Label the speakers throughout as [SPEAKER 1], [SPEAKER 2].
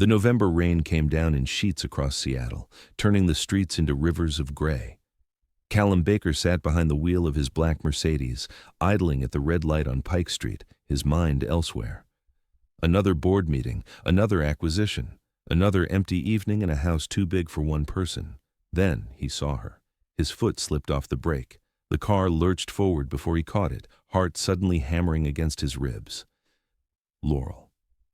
[SPEAKER 1] The November rain came down in sheets across Seattle, turning the streets into rivers of gray. Callum Baker sat behind the wheel of his black Mercedes, idling at the red light on Pike Street, his mind elsewhere. Another board meeting, another acquisition, another empty evening in a house too big for one person. Then he saw her. His foot slipped off the brake. The car lurched forward before he caught it, heart suddenly hammering against his ribs. Laurel.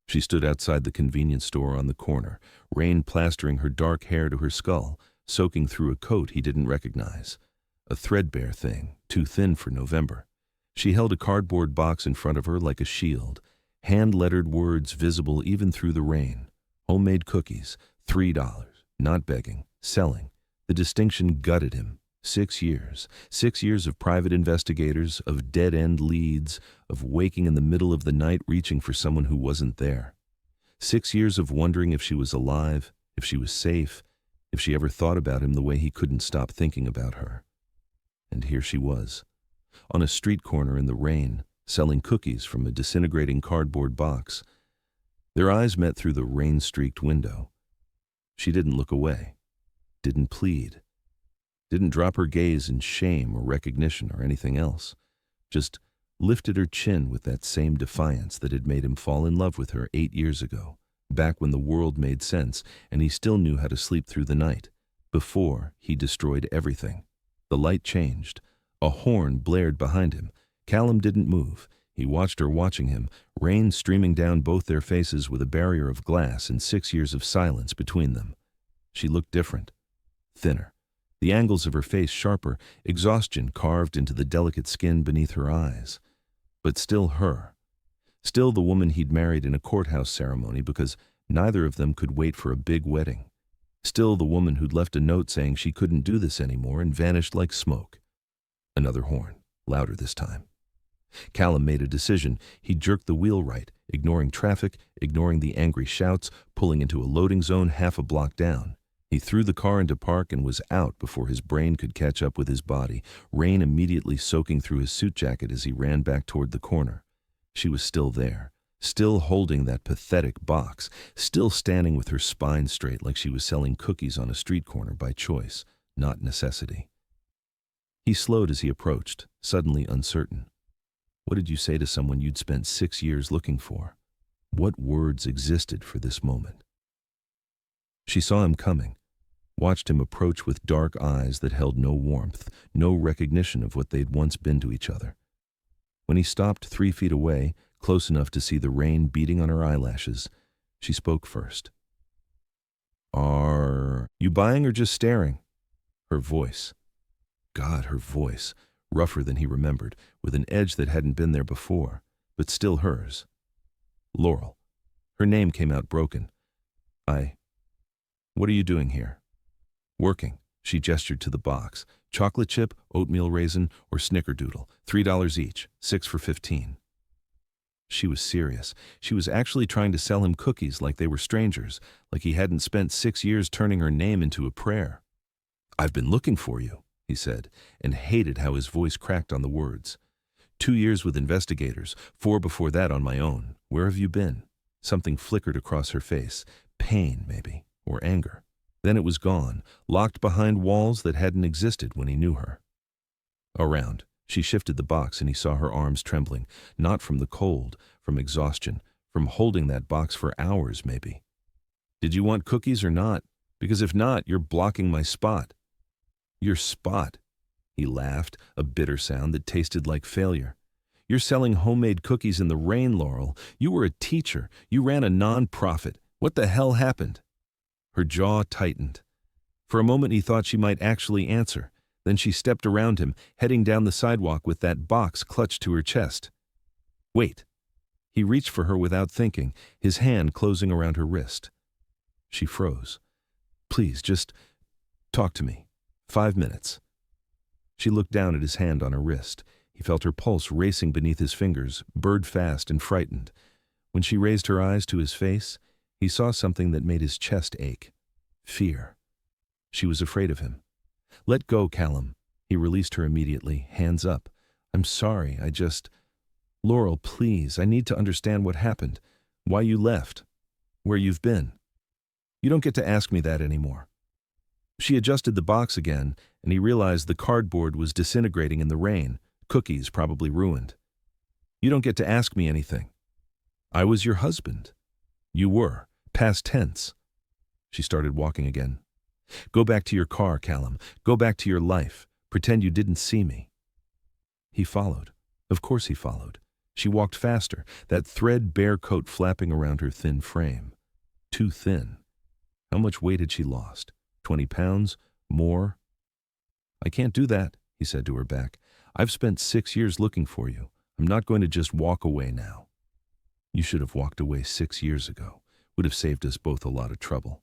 [SPEAKER 1] She stood outside the convenience store on the corner, rain plastering her dark hair to her skull, soaking through a coat he didn't recognize. A threadbare thing, too thin for November. She held a cardboard box in front of her like a shield, hand-lettered words visible even through the rain. Homemade cookies, $3, not begging, selling. The distinction gutted him. 6 years. 6 years of private investigators, of dead-end leads, of waking in the middle of the night reaching for someone who wasn't there. 6 years of wondering if she was alive, if she was safe, if she ever thought about him the way he couldn't stop thinking about her. And here she was, on a street corner in the rain, selling cookies from a disintegrating cardboard box. Their eyes met through the rain-streaked window. She didn't look away, didn't plead, didn't drop her gaze in shame or recognition or anything else, just lifted her chin with that same defiance that had made him fall in love with her 8 years ago, back when the world made sense and he still knew how to sleep through the night, before he destroyed everything. The light changed. A horn blared behind him. Callum didn't move. He watched her watching him, rain streaming down both their faces with a barrier of glass and 6 years of silence between them. She looked different, thinner. The angles of her face sharper, exhaustion carved into the delicate skin beneath her eyes. But still her. Still the woman he'd married in a courthouse ceremony because neither of them could wait for a big wedding. Still the woman who'd left a note saying she couldn't do this anymore and vanished like smoke. Another horn, louder this time. Callum made a decision. He jerked the wheel right, ignoring traffic, ignoring the angry shouts, pulling into a loading zone half a block down. He threw the car into park and was out before his brain could catch up with his body, rain immediately soaking through his suit jacket as he ran back toward the corner. She was still there, still holding that pathetic box, still standing with her spine straight like she was selling cookies on a street corner by choice, not necessity. He slowed as he approached, suddenly uncertain. What did you say to someone you'd spent 6 years looking for? What words existed for this moment? She saw him coming, watched him approach with dark eyes that held no warmth, no recognition of what they'd once been to each other. When he stopped 3 feet away, close enough to see the rain beating on her eyelashes, she spoke first. "Are you buying or just staring?" Her voice. God, her voice, rougher than he remembered, with an edge that hadn't been there before, but still hers. Laurel. Her name came out broken. What are you doing here?" "Working." She gestured to the box. "Chocolate chip, oatmeal raisin, or snickerdoodle. $3 each, 6 for 15. She was serious. She was actually trying to sell him cookies like they were strangers, like he hadn't spent 6 years turning her name into a prayer. "I've been looking for you," he said, and hated how his voice cracked on the words. 2 years with investigators, 4 before that on my own. Where have you been?" Something flickered across her face. Pain, maybe, or anger. Then it was gone, locked behind walls that hadn't existed when he knew her. Around. She shifted the box and he saw her arms trembling, not from the cold, from exhaustion, from holding that box for hours maybe. "Did you want cookies or not? Because if not, you're blocking my spot." "Your spot?" He laughed, a bitter sound that tasted like failure. "You're selling homemade cookies in the rain, Laurel. You were a teacher. You ran a non-profit. What the hell happened?" Her jaw tightened. For a moment he thought she might actually answer. Then she stepped around him, heading down the sidewalk with that box clutched to her chest. "Wait." He reached for her without thinking, his hand closing around her wrist. She froze. "Please, just talk to me. 5 minutes." She looked down at his hand on her wrist. He felt her pulse racing beneath his fingers, bird fast and frightened. When she raised her eyes to his face, he saw something that made his chest ache. Fear. She was afraid of him. "Let go, Callum." He released her immediately, hands up. "I'm sorry, I just—" "Laurel, please, I need to understand what happened. Why you left. Where you've been." You don't get to ask me that anymore. She adjusted the box again, and he realized the cardboard was disintegrating in the rain, cookies probably ruined. You don't get to ask me anything. I was your husband. You were, past tense. She started walking again. Go back to your car, Callum. Go back to your life. Pretend you didn't see me. He followed. Of course he followed. She walked faster, that threadbare coat flapping around her thin frame. Too thin. How much weight had she lost? 20 pounds? More? I can't do that, he said to her back. I've spent 6 years looking for you. I'm not going to just walk away now. You should have walked away 6 years ago. Would have saved us both a lot of trouble.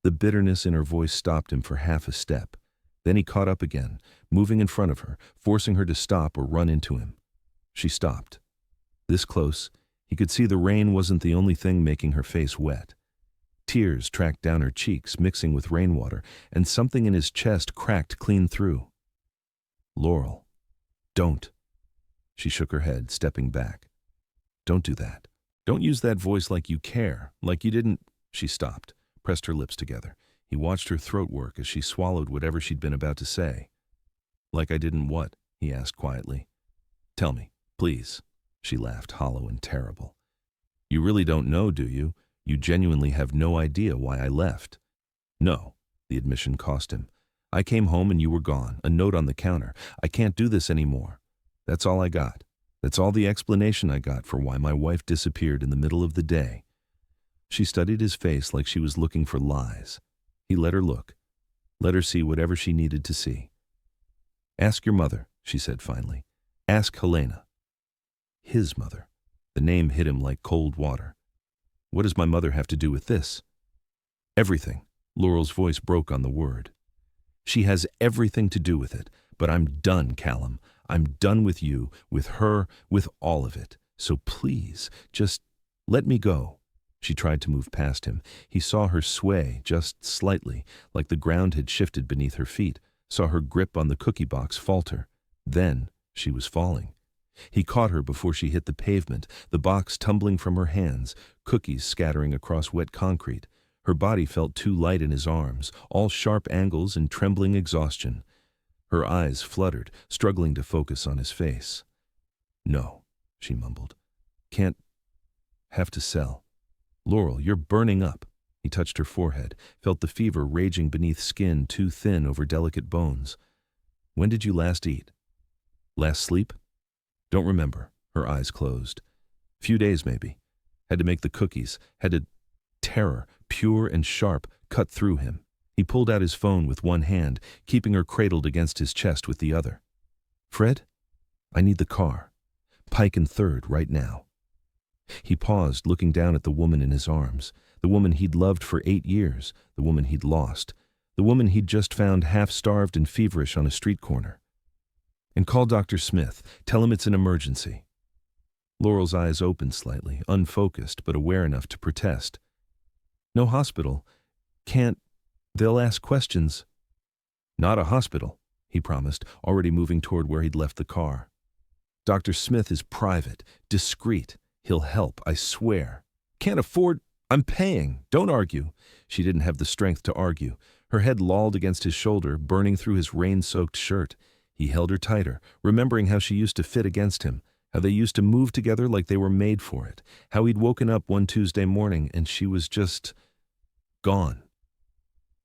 [SPEAKER 1] The bitterness in her voice stopped him for half a step. Then he caught up again, moving in front of her, forcing her to stop or run into him. She stopped. This close, he could see the rain wasn't the only thing making her face wet. Tears tracked down her cheeks, mixing with rainwater, and something in his chest cracked clean through. Laurel, don't. She shook her head, stepping back. Don't do that. Don't use that voice like you care, like you didn't. She stopped, pressed her lips together. He watched her throat work as she swallowed whatever she'd been about to say. Like I didn't what? He asked quietly. Tell me, please. She laughed, hollow and terrible. You really don't know, do you? You genuinely have no idea why I left. No, the admission cost him. I came home and you were gone, a note on the counter. I can't do this anymore. That's all I got. That's all the explanation I got for why my wife disappeared in the middle of the day. She studied his face like she was looking for lies. He let her look. Let her see whatever she needed to see. Ask your mother, she said finally. Ask Helena. His mother. The name hit him like cold water. What does my mother have to do with this? Everything. Laurel's voice broke on the word. She has everything to do with it, but I'm done, Callum. I'm done with you, with her, with all of it. So please, just let me go. She tried to move past him. He saw her sway just slightly, like the ground had shifted beneath her feet, saw her grip on the cookie box falter. Then she was falling. He caught her before she hit the pavement, the box tumbling from her hands, cookies scattering across wet concrete. Her body felt too light in his arms, all sharp angles and trembling exhaustion. Her eyes fluttered, struggling to focus on his face. No, she mumbled. Can't. Have to sell. Laurel, you're burning up. He touched her forehead, felt the fever raging beneath skin too thin over delicate bones. When did you last eat? Last sleep? Don't remember. Her eyes closed. Few days, maybe. Had to make the cookies. Had to. Terror, pure and sharp, cut through him. He pulled out his phone with one hand, keeping her cradled against his chest with the other. Fred? I need the car. Pike and 3rd right now. He paused, looking down at the woman in his arms, the woman he'd loved for 8 years, the woman he'd lost, the woman he'd just found half-starved and feverish on a street corner. And call Dr. Smith. Tell him it's an emergency. Laurel's eyes opened slightly, unfocused but aware enough to protest. No hospital. Can't. They'll ask questions. Not a hospital, he promised, already moving toward where he'd left the car. Dr. Smith is private, discreet. He'll help, I swear. Can't afford. I'm paying. Don't argue. She didn't have the strength to argue. Her head lolled against his shoulder, burning through his rain-soaked shirt. He held her tighter, remembering how she used to fit against him, how they used to move together like they were made for it, how he'd woken up one Tuesday morning and she was just gone.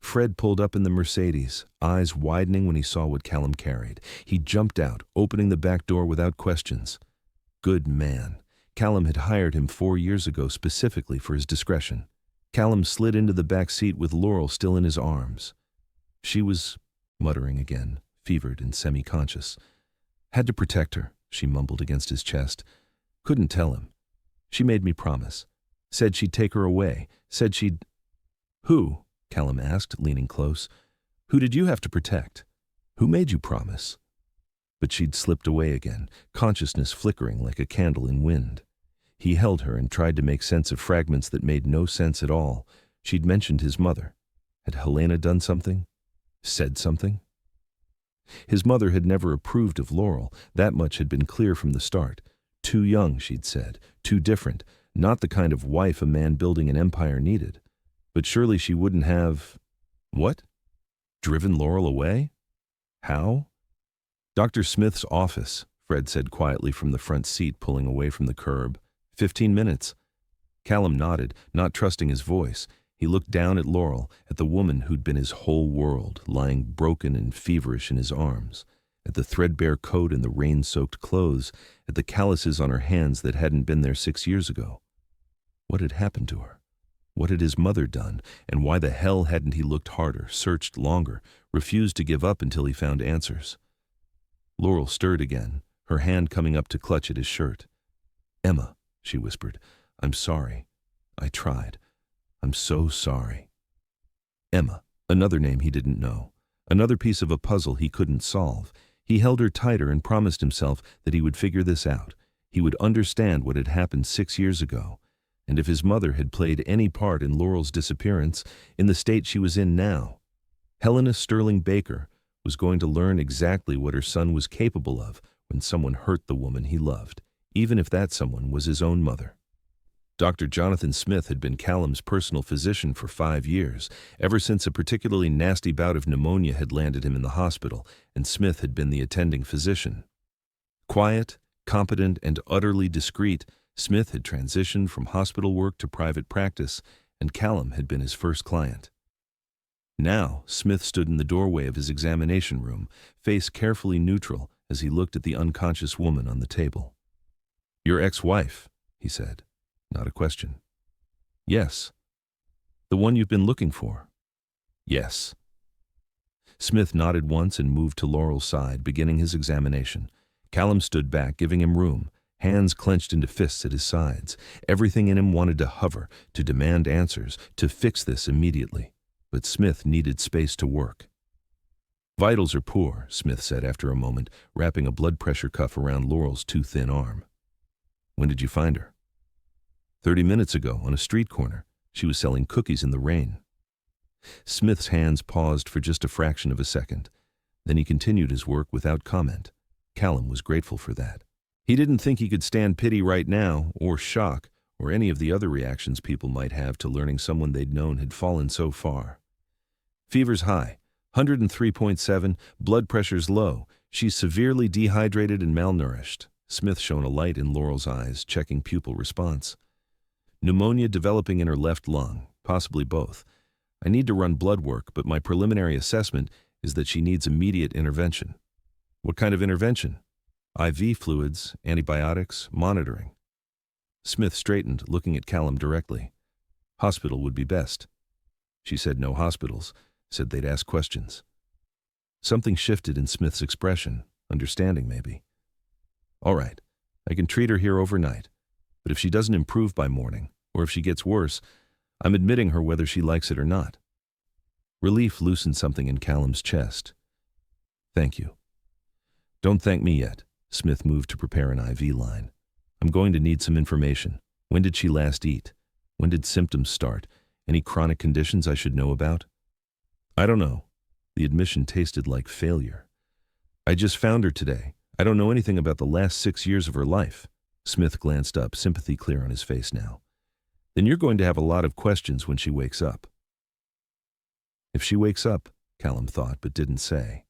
[SPEAKER 1] Fred pulled up in the Mercedes, eyes widening when he saw what Callum carried. He jumped out, opening the back door without questions. Good man. Callum had hired him 4 years ago specifically for his discretion. Callum slid into the back seat with Laurel still in his arms. She was muttering again, fevered and semi-conscious. Had to protect her, she mumbled against his chest. Couldn't tell him. She made me promise. Said she'd take her away. Said she'd... Who? Callum asked, leaning close. Who did you have to protect? Who made you promise? But she'd slipped away again, consciousness flickering like a candle in wind. He held her and tried to make sense of fragments that made no sense at all. She'd mentioned his mother. Had Helena done something? Said something? His mother had never approved of Laurel. That much had been clear from the start. Too young, she'd said. Too different. Not the kind of wife a man building an empire needed. But surely she wouldn't have… What? Driven Laurel away? How? Dr. Smith's office, Fred said quietly from the front seat, pulling away from the curb. 15 minutes. Callum nodded, not trusting his voice. He looked down at Laurel, at the woman who'd been his whole world, lying broken and feverish in his arms, at the threadbare coat and the rain-soaked clothes, at the calluses on her hands that hadn't been there 6 years ago. What had happened to her? What had his mother done, and why the hell hadn't he looked harder, searched longer, refused to give up until he found answers? Laurel stirred again, her hand coming up to clutch at his shirt. "Emma," she whispered, "I'm sorry. I tried. I'm so sorry." Emma, another name he didn't know, another piece of a puzzle he couldn't solve. He held her tighter and promised himself that he would figure this out. He would understand what had happened 6 years ago. And if his mother had played any part in Laurel's disappearance, in the state she was in now, Helena Sterling Baker was going to learn exactly what her son was capable of when someone hurt the woman he loved, even if that someone was his own mother. Dr. Jonathan Smith had been Callum's personal physician for 5 years, ever since a particularly nasty bout of pneumonia had landed him in the hospital, and Smith had been the attending physician. Quiet, competent, and utterly discreet, Smith had transitioned from hospital work to private practice, and Callum had been his first client. Now, Smith stood in the doorway of his examination room, face carefully neutral as he looked at the unconscious woman on the table. "Your ex-wife," he said. Not a question. "Yes." "The one you've been looking for?" "Yes." Smith nodded once and moved to Laurel's side, beginning his examination. Callum stood back, giving him room, hands clenched into fists at his sides. Everything in him wanted to hover, to demand answers, to fix this immediately. But Smith needed space to work. "Vitals are poor," Smith said after a moment, wrapping a blood pressure cuff around Laurel's too thin arm. "When did you find her?" 30 minutes ago, on a street corner. She was selling cookies in the rain." Smith's hands paused for just a fraction of a second. Then he continued his work without comment. Callum was grateful for that. He didn't think he could stand pity right now, or shock, or any of the other reactions people might have to learning someone they'd known had fallen so far. "Fever's high, 103.7, blood pressure's low. She's severely dehydrated and malnourished." Smith shone a light in Laurel's eyes, checking pupil response. "Pneumonia developing in her left lung, possibly both. I need to run blood work, but my preliminary assessment is that she needs immediate intervention." "What kind of intervention?" "IV fluids, antibiotics, monitoring." Smith straightened, looking at Callum directly. "Hospital would be best." She said no hospitals, said they'd ask questions. Something shifted in Smith's expression, understanding maybe. "All right, I can treat her here overnight, but if she doesn't improve by morning, or if she gets worse, I'm admitting her whether she likes it or not." Relief loosened something in Callum's chest. "Thank you." "Don't thank me yet." Smith moved to prepare an IV line. "I'm going to need some information. When did she last eat? When did symptoms start? Any chronic conditions I should know about?" "I don't know." The admission tasted like failure. "I just found her today. I don't know anything about the last 6 years of her life." Smith glanced up, sympathy clear on his face now. "Then you're going to have a lot of questions when she wakes up." If she wakes up, Callum thought, but didn't say.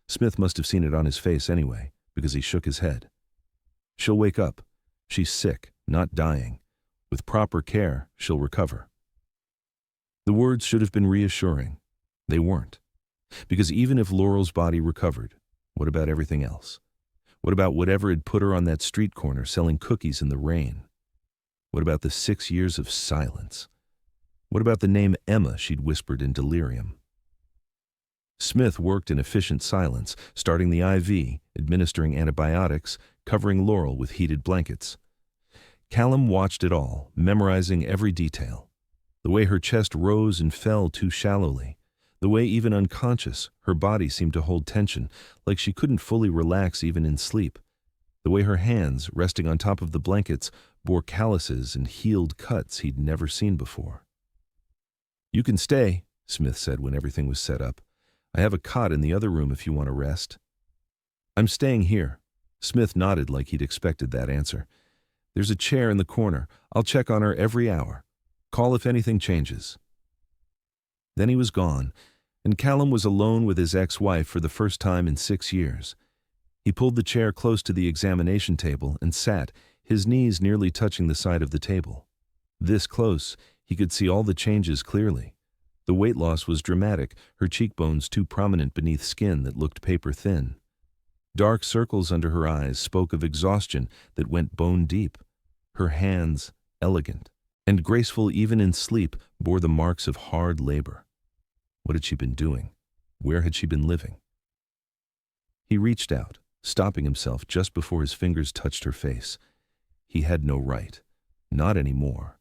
[SPEAKER 1] Smith must have seen it on his face anyway, because he shook his head. "She'll wake up. She's sick, not dying. With proper care, she'll recover." The words should have been reassuring. They weren't. Because even if Laurel's body recovered, what about everything else? What about whatever had put her on that street corner selling cookies in the rain? What about the 6 years of silence? What about the name Emma she'd whispered in delirium? Smith worked in efficient silence, starting the IV, administering antibiotics, covering Laurel with heated blankets. Callum watched it all, memorizing every detail. The way her chest rose and fell too shallowly. The way, even unconscious, her body seemed to hold tension, like she couldn't fully relax even in sleep. The way her hands, resting on top of the blankets, bore calluses and healed cuts he'd never seen before. "You can stay," Smith said when everything was set up. "I have a cot in the other room if you want to rest." "I'm staying here." Smith nodded like he'd expected that answer. "There's a chair in the corner. I'll check on her every hour." Call if anything changes." Then he was gone, and Callum was alone with his ex-wife for the first time in 6 years. He pulled the chair close to the examination table and sat, his knees nearly touching the side of the table. This close, he could see all the changes clearly. The weight loss was dramatic, her cheekbones too prominent beneath skin that looked paper-thin. Dark circles under her eyes spoke of exhaustion that went bone-deep. Her hands, elegant and graceful even in sleep, bore the marks of hard labor. What had she been doing? Where had she been living? He reached out, stopping himself just before his fingers touched her face. He had no right. Not anymore.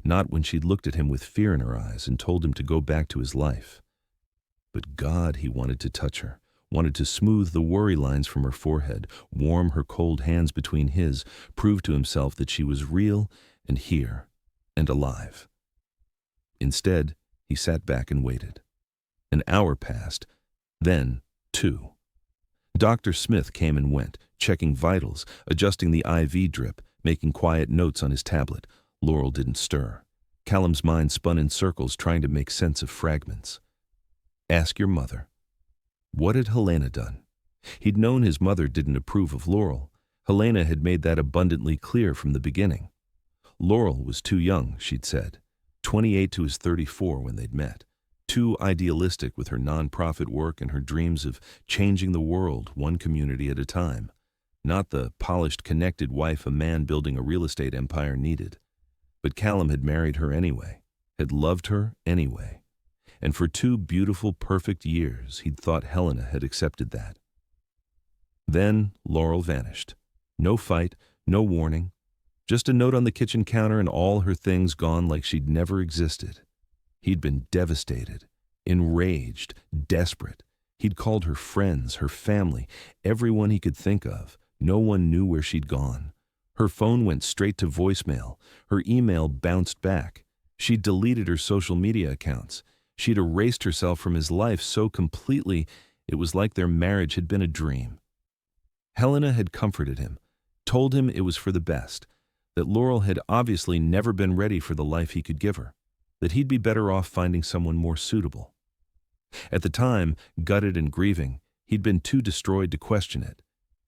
[SPEAKER 1] Not when she'd looked at him with fear in her eyes and told him to go back to his life. But God, he wanted to touch her, wanted to smooth the worry lines from her forehead, warm her cold hands between his, prove to himself that she was real and here and alive. Instead, he sat back and waited. An hour passed, then 2. Dr. Smith came and went, checking vitals, adjusting the IV drip, making quiet notes on his tablet. Laurel didn't stir. Callum's mind spun in circles, trying to make sense of fragments. Ask your mother. What had Helena done? He'd known his mother didn't approve of Laurel. Helena had made that abundantly clear from the beginning. Laurel was too young, she'd said, 28 to his 34 when they'd met. Too idealistic with her nonprofit work and her dreams of changing the world one community at a time. Not the polished, connected wife a man building a real estate empire needed. But Callum had married her anyway, had loved her anyway. And for 2 beautiful, perfect years, he'd thought Helena had accepted that. Then Laurel vanished. No fight, no warning. Just a note on the kitchen counter and all her things gone like she'd never existed. He'd been devastated, enraged, desperate. He'd called her friends, her family, everyone he could think of. No one knew where she'd gone. Her phone went straight to voicemail. Her email bounced back. She'd deleted her social media accounts. She'd erased herself from his life so completely it was like their marriage had been a dream. Helena had comforted him, told him it was for the best, that Laurel had obviously never been ready for the life he could give her, that he'd be better off finding someone more suitable. At the time, gutted and grieving, he'd been too destroyed to question it.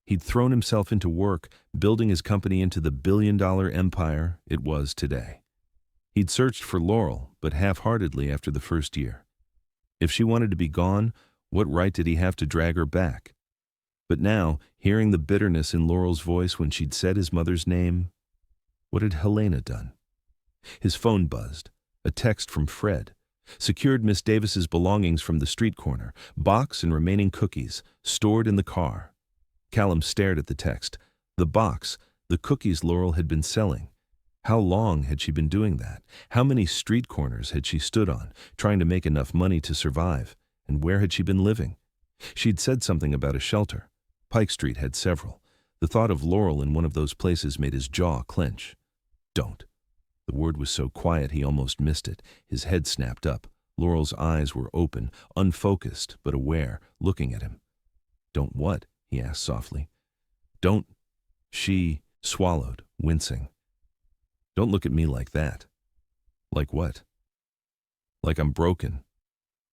[SPEAKER 1] He'd thrown himself into work, building his company into the billion-dollar empire it was today. He'd searched for Laurel, but half-heartedly after the first year. If she wanted to be gone, what right did he have to drag her back? But now, hearing the bitterness in Laurel's voice when she'd said his mother's name, what had Helena done? His phone buzzed. A text from Fred. Secured Miss Davis's belongings from the street corner, box and remaining cookies, stored in the car. Callum stared at the text. The box, the cookies Laurel had been selling. How long had she been doing that? How many street corners had she stood on, trying to make enough money to survive? And where had she been living? She'd said something about a shelter. Pike Street had several. The thought of Laurel in one of those places made his jaw clench. Don't. The word was so quiet he almost missed it. His head snapped up. Laurel's eyes were open, unfocused, but aware, looking at him. Don't what? He asked softly. Don't. She swallowed, wincing. Don't look at me like that. Like what? Like I'm broken.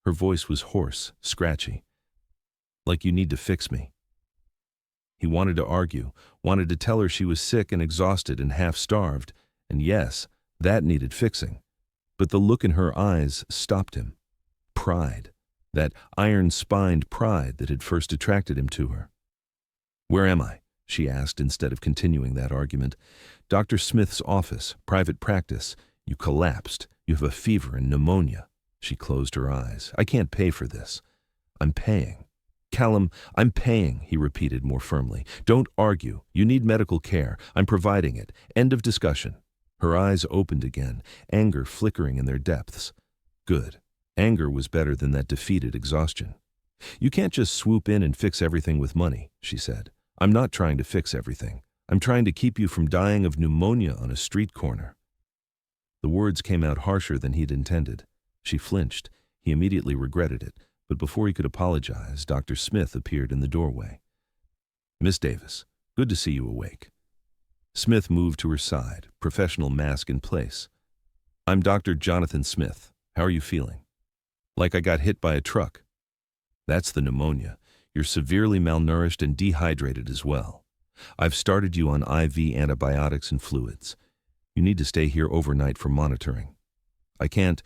[SPEAKER 1] Her voice was hoarse, scratchy. Like you need to fix me. He wanted to argue, wanted to tell her she was sick and exhausted and half-starved, and yes, that needed fixing. But the look in her eyes stopped him. Pride. That iron-spined pride that had first attracted him to her. Where am I? She asked instead of continuing that argument. Dr. Smith's office, private practice. You collapsed. You have a fever and pneumonia. She closed her eyes. I can't pay for this. I'm paying. Callum, I'm paying, he repeated more firmly. Don't argue. You need medical care. I'm providing it. End of discussion. Her eyes opened again, anger flickering in their depths. Good. Anger was better than that defeated exhaustion. You can't just swoop in and fix everything with money, she said. I'm not trying to fix everything. I'm trying to keep you from dying of pneumonia on a street corner. The words came out harsher than he'd intended. She flinched. He immediately regretted it, but before he could apologize, Dr. Smith appeared in the doorway. Miss Davis, good to see you awake. Smith moved to her side, professional mask in place. I'm Dr. Jonathan Smith. How are you feeling? Like I got hit by a truck. That's the pneumonia. You're severely malnourished and dehydrated as well. I've started you on IV antibiotics and fluids. You need to stay here overnight for monitoring. I can't.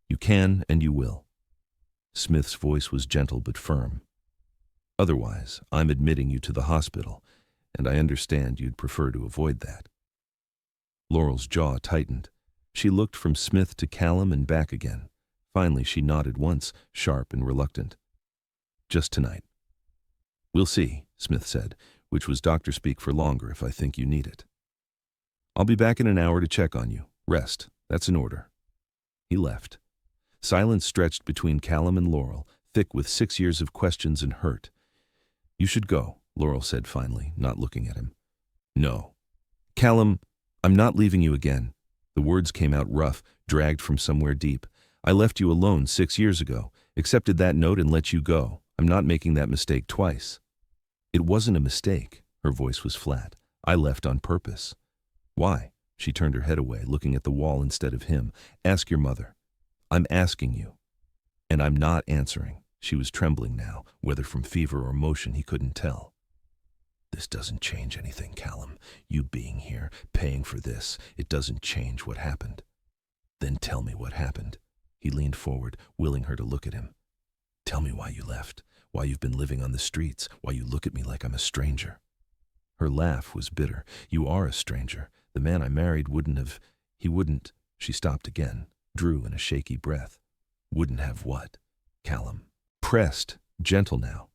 [SPEAKER 1] You can and you will. Smith's voice was gentle but firm. Otherwise, I'm admitting you to the hospital, and I understand you'd prefer to avoid that. Laurel's jaw tightened. She looked from Smith to Callum and back again. Finally, she nodded once, sharp and reluctant. Just tonight. We'll see, Smith said, which was doctor speak for longer if I think you need it. I'll be back in an hour to check on you. Rest. That's an order. He left. Silence stretched between Callum and Laurel, thick with 6 years of questions and hurt. You should go, Laurel said finally, not looking at him. No. Callum, I'm not leaving you again. The words came out rough, dragged from somewhere deep. I left you alone 6 years ago, accepted that note and let you go. I'm not making that mistake twice. It wasn't a mistake. Her voice was flat. I left on purpose. Why? She turned her head away, looking at the wall instead of him. Ask your mother. I'm asking you. And I'm not answering. She was trembling now, whether from fever or emotion he couldn't tell. This doesn't change anything, Callum. You being here, paying for this, it doesn't change what happened. Then tell me what happened. He leaned forward, willing her to look at him. Tell me why you left, why you've been living on the streets, why you look at me like I'm a stranger. Her laugh was bitter. You are a stranger. The man I married he wouldn't. She stopped again, drew in a shaky breath. Wouldn't have what? Callum. Pressed, gentle now.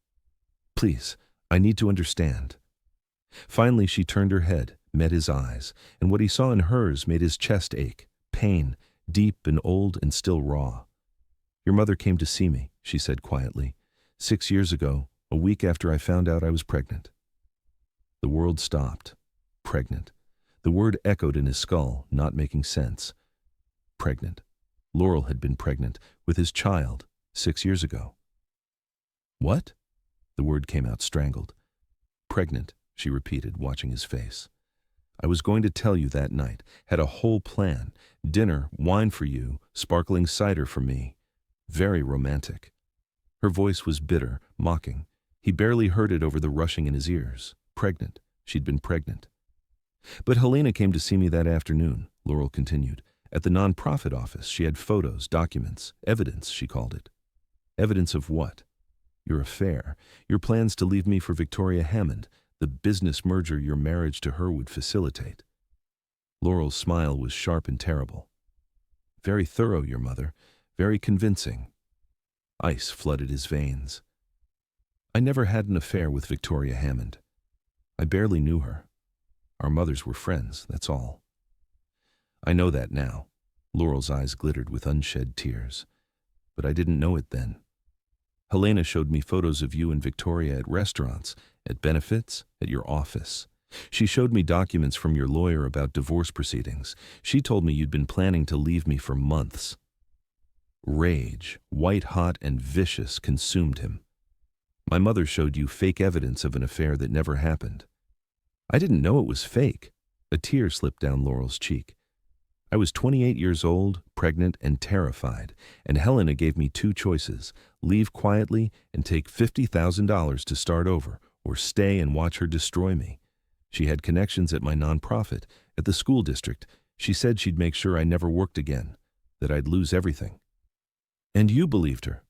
[SPEAKER 1] Please, I need to understand. Finally, she turned her head, met his eyes, and what he saw in hers made his chest ache. Pain, deep and old and still raw. Your mother came to see me, she said quietly. 6 years ago, a week after I found out I was pregnant. The world stopped. Pregnant. The word echoed in his skull, not making sense. Pregnant. Laurel had been pregnant with his child 6 years ago. What? The word came out strangled. Pregnant, she repeated, watching his face. I was going to tell you that night, had a whole plan. Dinner, wine for you, sparkling cider for me. Very romantic. Her voice was bitter, mocking. He barely heard it over the rushing in his ears. Pregnant. She'd been pregnant. But Helena came to see me that afternoon, Laurel continued. At the nonprofit office, she had photos, documents, evidence, she called it. Evidence of what? Your affair, your plans to leave me for Victoria Hammond, the business merger your marriage to her would facilitate. Laurel's smile was sharp and terrible. Very thorough, your mother, very convincing. Ice flooded his veins. I never had an affair with Victoria Hammond. I barely knew her. Our mothers were friends, that's all. I know that now. Laurel's eyes glittered with unshed tears. But I didn't know it then. Helena showed me photos of you and Victoria at restaurants, at benefits, at your office. She showed me documents from your lawyer about divorce proceedings. She told me you'd been planning to leave me for months. Rage, white-hot and vicious, consumed him. My mother showed you fake evidence of an affair that never happened. I didn't know it was fake. A tear slipped down Laurel's cheek. I was 28 years old, pregnant, and terrified, and Helena gave me 2 choices: leave quietly and take $50,000 to start over, or stay and watch her destroy me. She had connections at my nonprofit, at the school district. She said she'd make sure I never worked again, that I'd lose everything. And you believed her.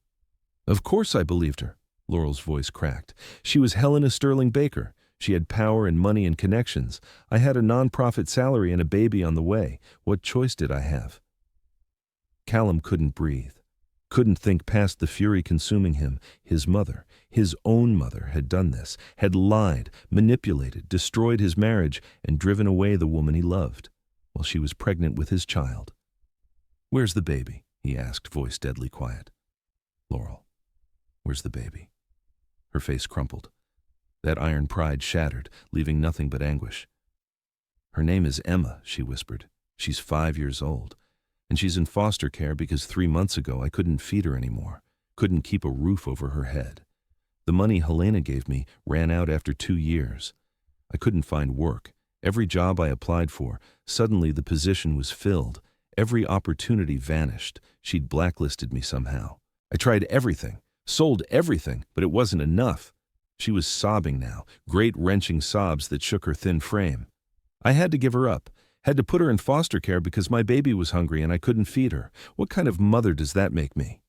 [SPEAKER 1] Of course I believed her. Laurel's voice cracked. She was Helena Sterling Baker. She had power and money and connections. I had a nonprofit salary and a baby on the way. What choice did I have? Callum couldn't breathe, couldn't think past the fury consuming him. His mother, his own mother, had done this, had lied, manipulated, destroyed his marriage, and driven away the woman he loved, while she was pregnant with his child. Where's the baby? He asked, voice deadly quiet. Laurel, where's the baby? Her face crumpled. That iron pride shattered, leaving nothing but anguish. Her name is Emma, she whispered. She's 5 years old, and she's in foster care because 3 months ago I couldn't feed her anymore, couldn't keep a roof over her head. The money Helena gave me ran out after 2 years. I couldn't find work. Every job I applied for, suddenly the position was filled, Every opportunity vanished. She'd blacklisted me somehow. I tried everything, sold everything, but it wasn't enough. She was sobbing now, great wrenching sobs that shook her thin frame. I had to give her up, had to put her in foster care because my baby was hungry and I couldn't feed her. What kind of mother does that make me?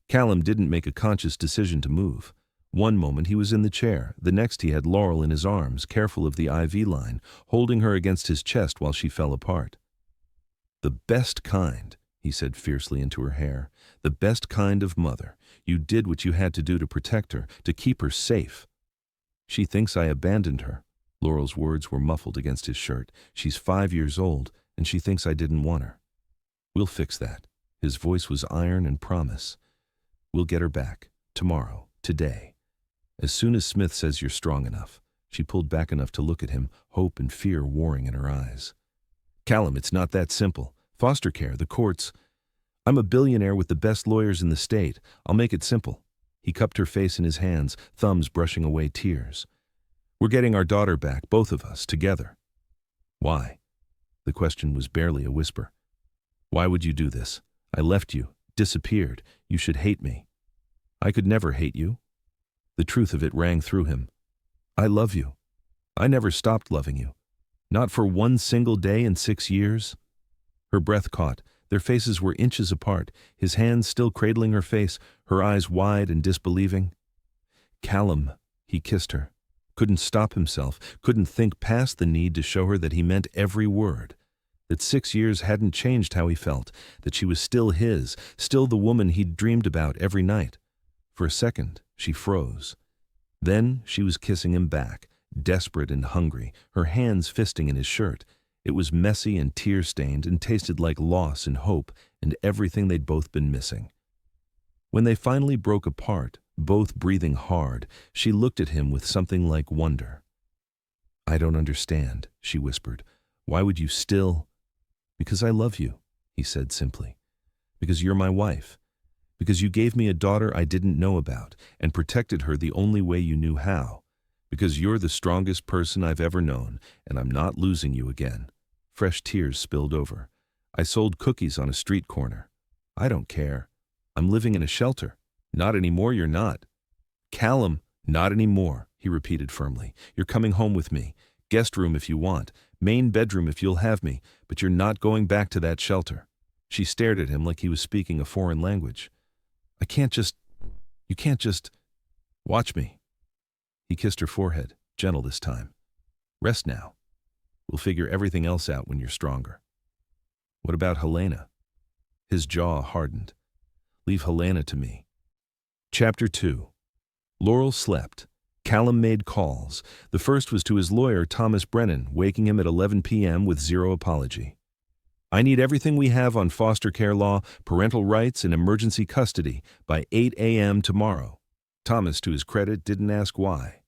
[SPEAKER 1] Callum didn't make a conscious decision to move. One moment he was in the chair, the next he had Laurel in his arms, careful of the IV line, holding her against his chest while she fell apart. "The best kind," he said fiercely into her hair, "the best kind of mother. You did what you had to do to protect her, to keep her safe." "She thinks I abandoned her." Laurel's words were muffled against his shirt. "She's 5 years old, and she thinks I didn't want her. We'll fix that." His voice was iron and promise. "We'll get her back. Tomorrow. Today. As soon as Smith says you're strong enough." She pulled back enough to look at him, hope and fear warring in her eyes. "Callum, it's not that simple. Foster care, the courts. I'm a billionaire with the best lawyers in the state. I'll make it simple." He cupped her face in his hands, thumbs brushing away tears. "We're getting our daughter back, both of us, together." "Why?" The question was barely a whisper. "Why would you do this? I left you, disappeared. You should hate me." "I could never hate you." The truth of it rang through him. "I love you. I never stopped loving you. Not for one single day in 6 years." Her breath caught. Their faces were inches apart, his hands still cradling her face, her eyes wide and disbelieving. "Callum," he kissed her. Couldn't stop himself, couldn't think past the need to show her that he meant every word. That 6 years hadn't changed how he felt, that she was still his, still the woman he'd dreamed about every night. For a second, she froze. Then she was kissing him back, desperate and hungry, her hands fisting in his shirt. It was messy and tear-stained and tasted like loss and hope and everything they'd both been missing. When they finally broke apart, both breathing hard, she looked at him with something like wonder. "I don't understand," she whispered. "Why would you still—" "Because I love you," he said simply. "Because you're my wife. Because you gave me a daughter I didn't know about and protected her the only way you knew how. Because you're the strongest person I've ever known, and I'm not losing you again." Fresh tears spilled over. "I sold cookies on a street corner. I don't care. I'm living in a shelter. Not anymore, you're not." "Callum, not anymore," he repeated firmly. "You're coming home with me. Guest room if you want. Main bedroom if you'll have me. But you're not going back to that shelter." She stared at him like he was speaking a foreign language. You can't just, watch me." He kissed her forehead, gentle this time. "Rest now. We'll figure everything else out when you're stronger." "What about Helena?" His jaw hardened. "Leave Helena to me." Chapter 2. Laurel slept. Callum made calls. The first was to his lawyer, Thomas Brennan, waking him at 11 p.m. with zero apology. "I need everything we have on foster care law, parental rights, and emergency custody by 8 a.m. tomorrow." Thomas, to his credit, didn't ask why.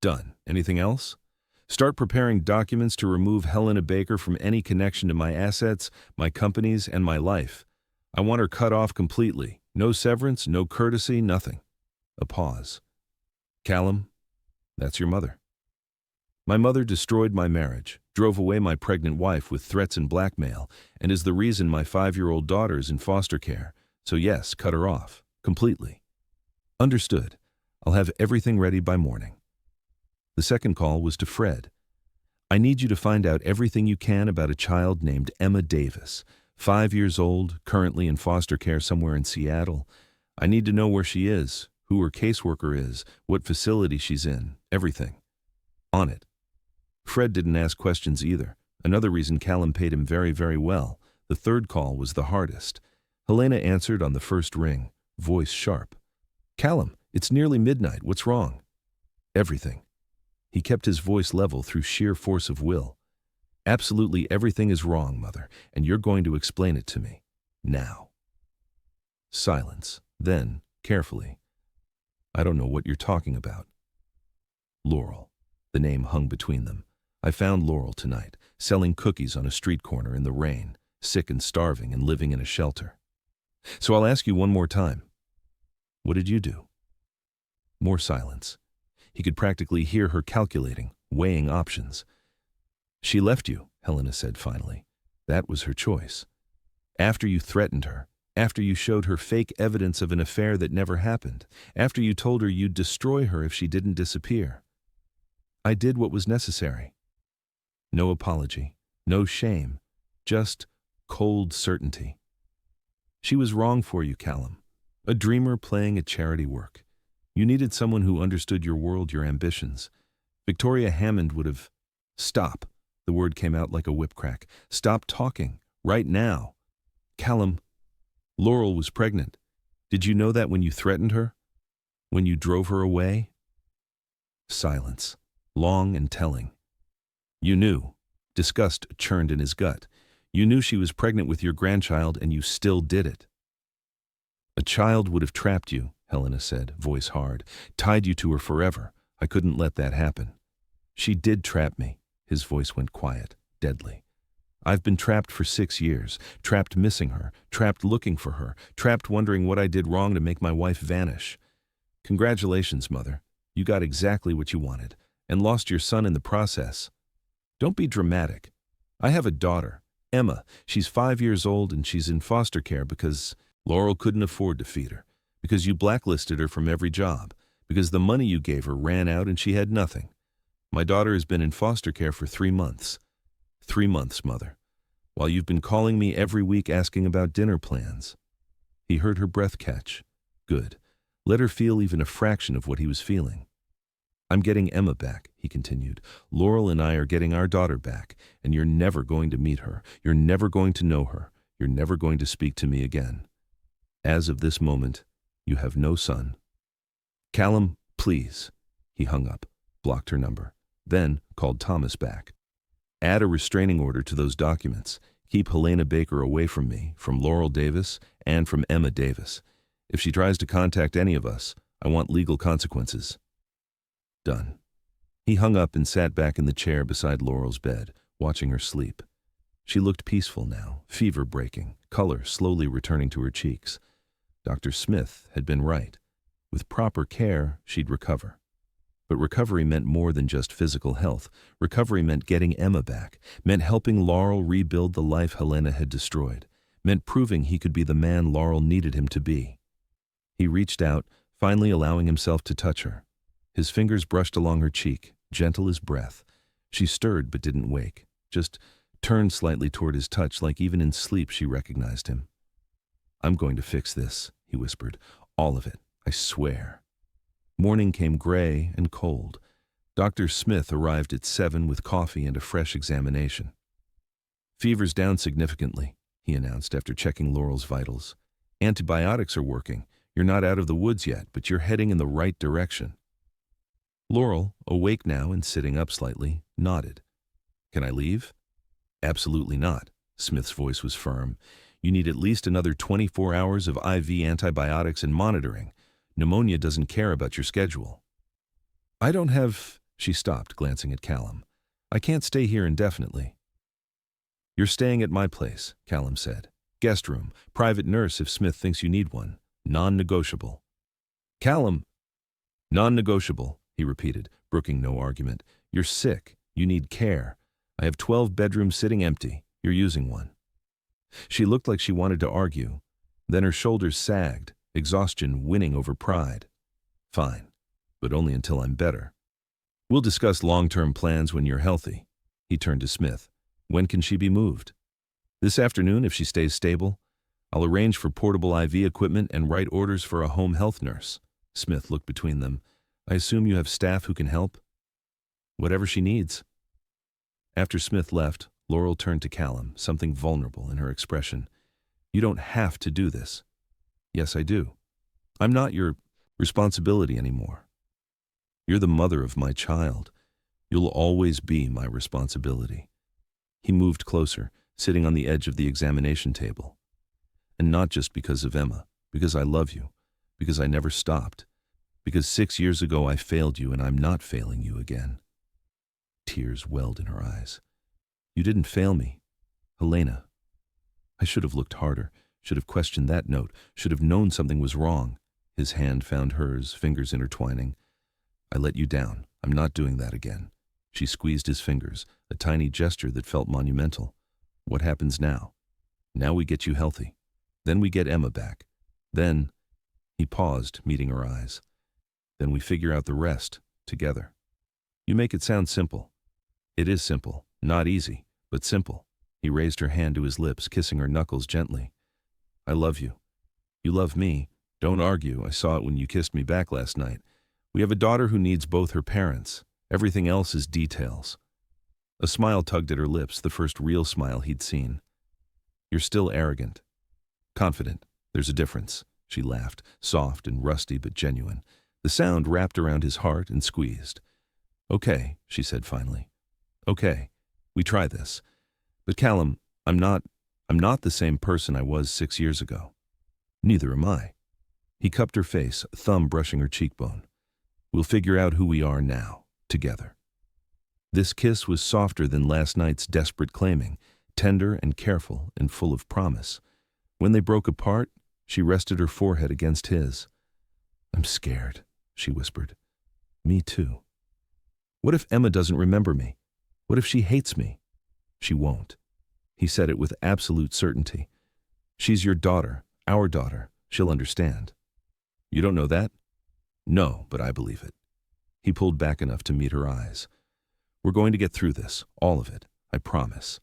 [SPEAKER 1] "Done. Anything else?" "Start preparing documents to remove Helena Baker from any connection to my assets, my companies, and my life. I want her cut off completely. No severance, no courtesy, nothing." A pause. "Callum, that's your mother." "My mother destroyed my marriage, drove away my pregnant wife with threats and blackmail, and is the reason my 5-year-old daughter is in foster care. So yes, cut her off. Completely." "Understood. I'll have everything ready by morning." The second call was to Fred. "I need you to find out everything you can about a child named Emma Davis, 5 years old, currently in foster care somewhere in Seattle. I need to know where she is, who her caseworker is, what facility she's in, everything." "On it." Fred didn't ask questions either, another reason Callum paid him very, very well. The third call was the hardest. Helena answered on the first ring, voice sharp. "Callum, it's nearly midnight. What's wrong?" "Everything." He kept his voice level through sheer force of will. "Absolutely everything is wrong, Mother, and you're going to explain it to me. Now." Silence. Then, carefully, "I don't know what you're talking about." "Laurel." The name hung between them. "I found Laurel tonight, selling cookies on a street corner in the rain, sick and starving and living in a shelter." "So I'll ask you one more time. What did you do?" More silence. He could practically hear her calculating, weighing options. "She left you," Helena said finally. That was her choice. After you threatened her, after you showed her fake evidence of an affair that never happened, after you told her you'd destroy her if she didn't disappear. I did what was necessary. No apology, no shame, just cold certainty. She was wrong for you, Callum. A dreamer playing at charity work. You needed someone who understood your world, your ambitions. Victoria Hammond would have... Stop. The word came out like a whip crack. Stop talking. Right now. Callum, Laurel was pregnant. Did you know that when you threatened her? When you drove her away? Silence. Long and telling. You knew. Disgust churned in his gut. You knew she was pregnant with your grandchild, and you still did it. A child would have trapped you, Helena said, voice hard, tied you to her forever. I couldn't let that happen. She did trap me. His voice went quiet, deadly. I've been trapped for 6 years, trapped missing her, trapped looking for her, trapped wondering what I did wrong to make my wife vanish. Congratulations, Mother. You got exactly what you wanted, and lost your son in the process. Don't be dramatic. I have a daughter, Emma. She's 5 years old and she's in foster care because Laurel couldn't afford to feed her, because you blacklisted her from every job, because the money you gave her ran out and she had nothing. My daughter has been in foster care for 3 months. 3 months, Mother, while you've been calling me every week asking about dinner plans. He heard her breath catch. Good. Let her feel even a fraction of what he was feeling. I'm getting Emma back, he continued. Laurel and I are getting our daughter back, and you're never going to meet her. You're never going to know her. You're never going to speak to me again. As of this moment, you have no son. Callum, please. He hung up, blocked her number, then called Thomas back. Add a restraining order to those documents. Keep Helena Baker away from me, from Laurel Davis, and from Emma Davis. If she tries to contact any of us, I want legal consequences. Done. He hung up and sat back in the chair beside Laurel's bed, watching her sleep. She looked peaceful now, fever breaking, color slowly returning to her cheeks. Dr. Smith had been right. With proper care, she'd recover. But recovery meant more than just physical health. Recovery meant getting Emma back, meant helping Laurel rebuild the life Helena had destroyed, meant proving he could be the man Laurel needed him to be. He reached out, finally allowing himself to touch her. His fingers brushed along her cheek, gentle as breath. She stirred but didn't wake, just turned slightly toward his touch, like even in sleep she recognized him. I'm going to fix this, he whispered. All of it, I swear. Morning came gray and cold. Dr. Smith arrived at 7 with coffee and a fresh examination. Fever's down significantly, he announced after checking Laurel's vitals. Antibiotics are working. You're not out of the woods yet, but you're heading in the right direction. Laurel, awake now and sitting up slightly, nodded. Can I leave? Absolutely not. Smith's voice was firm. You need at least another 24 hours of IV antibiotics and monitoring. Pneumonia doesn't care about your schedule. I don't have... She stopped, glancing at Callum. I can't stay here indefinitely. You're staying at my place, Callum said. Guest room, private nurse if Smith thinks you need one. Non-negotiable. Callum. Non-negotiable, he repeated, brooking no argument. You're sick. You need care. I have 12 bedrooms sitting empty. You're using one. She looked like she wanted to argue. Then her shoulders sagged, exhaustion winning over pride. Fine, but only until I'm better. We'll discuss long-term plans when you're healthy. He turned to Smith. When can she be moved? This afternoon if she stays stable. I'll arrange for portable IV equipment and write orders for a home health nurse. Smith looked between them. I assume you have staff who can help? Whatever she needs. After Smith left, Laurel turned to Callum, something vulnerable in her expression. You don't have to do this. Yes, I do. I'm not your responsibility anymore. You're the mother of my child. You'll always be my responsibility. He moved closer, sitting on the edge of the examination table. And not just because of Emma, because I love you, because I never stopped, because 6 years ago I failed you and I'm not failing you again. Tears welled in her eyes. You didn't fail me, Helena. I should have looked harder, should have questioned that note, should have known something was wrong. His hand found hers, fingers intertwining. I let you down. I'm not doing that again. She squeezed his fingers, a tiny gesture that felt monumental. What happens now? Now we get you healthy. Then we get Emma back. Then, he paused, meeting her eyes. Then we figure out the rest, together. You make it sound simple. It is simple, not easy, but simple. He raised her hand to his lips, kissing her knuckles gently. I love you. You love me. Don't argue. I saw it when you kissed me back last night. We have a daughter who needs both her parents. Everything else is details. A smile tugged at her lips, the first real smile he'd seen. You're still arrogant. Confident. There's a difference. She laughed, soft and rusty but genuine. The sound wrapped around his heart and squeezed. Okay, she said finally. Okay, we try this. But Callum, I'm not the same person I was 6 years ago. Neither am I. He cupped her face, a thumb brushing her cheekbone. We'll figure out who we are now, together. This kiss was softer than last night's desperate claiming, tender and careful and full of promise. When they broke apart, she rested her forehead against his. I'm scared, she whispered. Me too. What if Emma doesn't remember me? What if she hates me? She won't. He said it with absolute certainty. She's your daughter, our daughter. She'll understand. You don't know that? No, but I believe it. He pulled back enough to meet her eyes. We're going to get through this, all of it, I promise.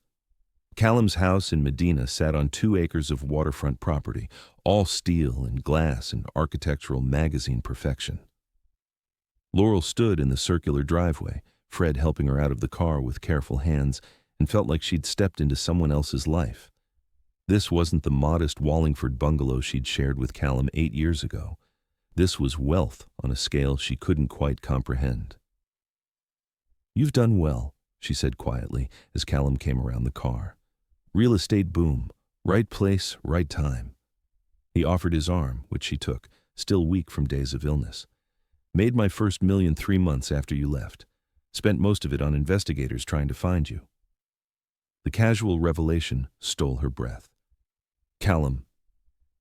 [SPEAKER 1] Callum's house in Medina sat on 2 acres of waterfront property, all steel and glass and architectural magazine perfection. Laurel stood in the circular driveway, Fred helping her out of the car with careful hands, and felt like she'd stepped into someone else's life. This wasn't the modest Wallingford bungalow she'd shared with Callum 8 years ago. This was wealth on a scale she couldn't quite comprehend. You've done well, she said quietly as Callum came around the car. Real estate boom, right place, right time. He offered his arm, which she took, still weak from days of illness. Made my first $1 million 3 months after you left. Spent most of it on investigators trying to find you. The casual revelation stole her breath. Callum,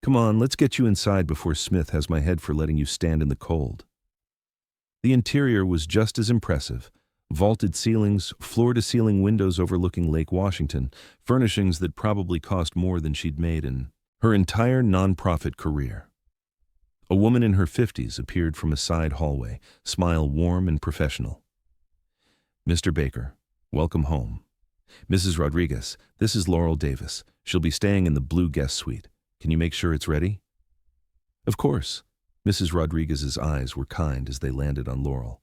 [SPEAKER 1] come on, let's get you inside before Smith has my head for letting you stand in the cold. The interior was just as impressive. Vaulted ceilings, floor-to-ceiling windows overlooking Lake Washington, furnishings that probably cost more than she'd made in her entire nonprofit career. A woman in her 50s appeared from a side hallway, smile warm and professional. Mr. Baker, welcome home. Mrs. Rodriguez, this is Laurel Davis. She'll be staying in the blue guest suite. Can you make sure it's ready? Of course. Mrs. Rodriguez's eyes were kind as they landed on Laurel.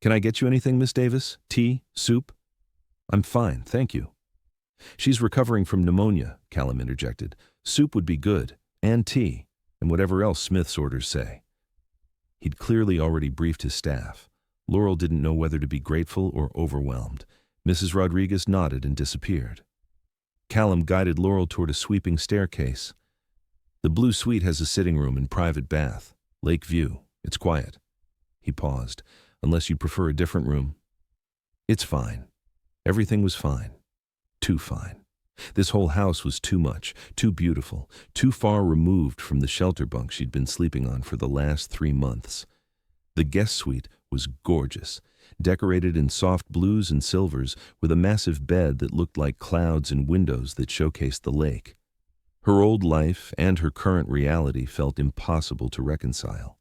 [SPEAKER 1] Can I get you anything, Miss Davis? Tea? Soup? I'm fine, thank you. She's recovering from pneumonia, Callum interjected. Soup would be good, and tea, and whatever else Smith's orders say. He'd clearly already briefed his staff. Laurel didn't know whether to be grateful or overwhelmed. Mrs. Rodriguez nodded and disappeared. Callum guided Laurel toward a sweeping staircase. The blue suite has a sitting room and private bath. Lake view. It's quiet. He paused. Unless you'd prefer a different room. It's fine. Everything was fine. Too fine. This whole house was too much, too beautiful, too far removed from the shelter bunk she'd been sleeping on for the last 3 months. The guest suite was gorgeous, decorated in soft blues and silvers with a massive bed that looked like clouds and windows that showcased the lake. Her old life and her current reality felt impossible to reconcile.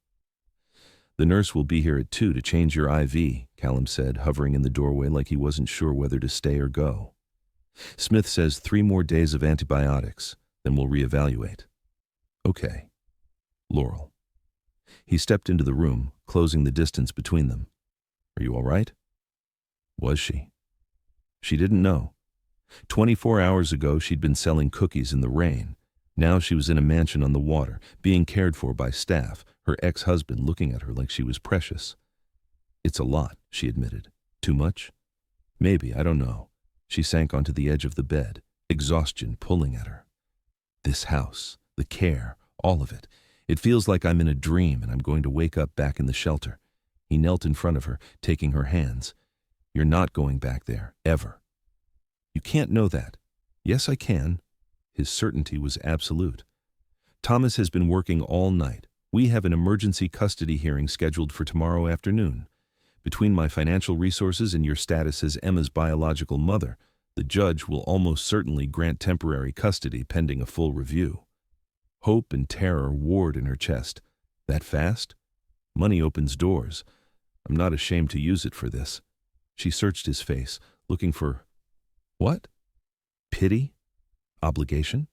[SPEAKER 1] The nurse will be here at 2 to change your IV, Callum said, hovering in the doorway like he wasn't sure whether to stay or go. Smith says 3 more days of antibiotics, then we'll reevaluate. Okay. Laurel. He stepped into the room, closing the distance between them. Are you all right? Was she? She didn't know. 24 hours ago, she'd been selling cookies in the rain. Now she was in a mansion on the water, being cared for by staff, her ex-husband looking at her like she was precious. It's a lot, she admitted. Too much? Maybe, I don't know. She sank onto the edge of the bed, exhaustion pulling at her. This house, the care, all of it. It feels like I'm in a dream and I'm going to wake up back in the shelter. He knelt in front of her, taking her hands. You're not going back there, ever. You can't know that. Yes, I can. His certainty was absolute. Thomas has been working all night. We have an emergency custody hearing scheduled for tomorrow afternoon. Between my financial resources and your status as Emma's biological mother, The judge will almost certainly grant temporary custody pending a full review. Hope and terror warred in her chest. That fast? Money opens doors. I'm not ashamed to use it for this. She searched his face, looking for... what? Pity? Obligation?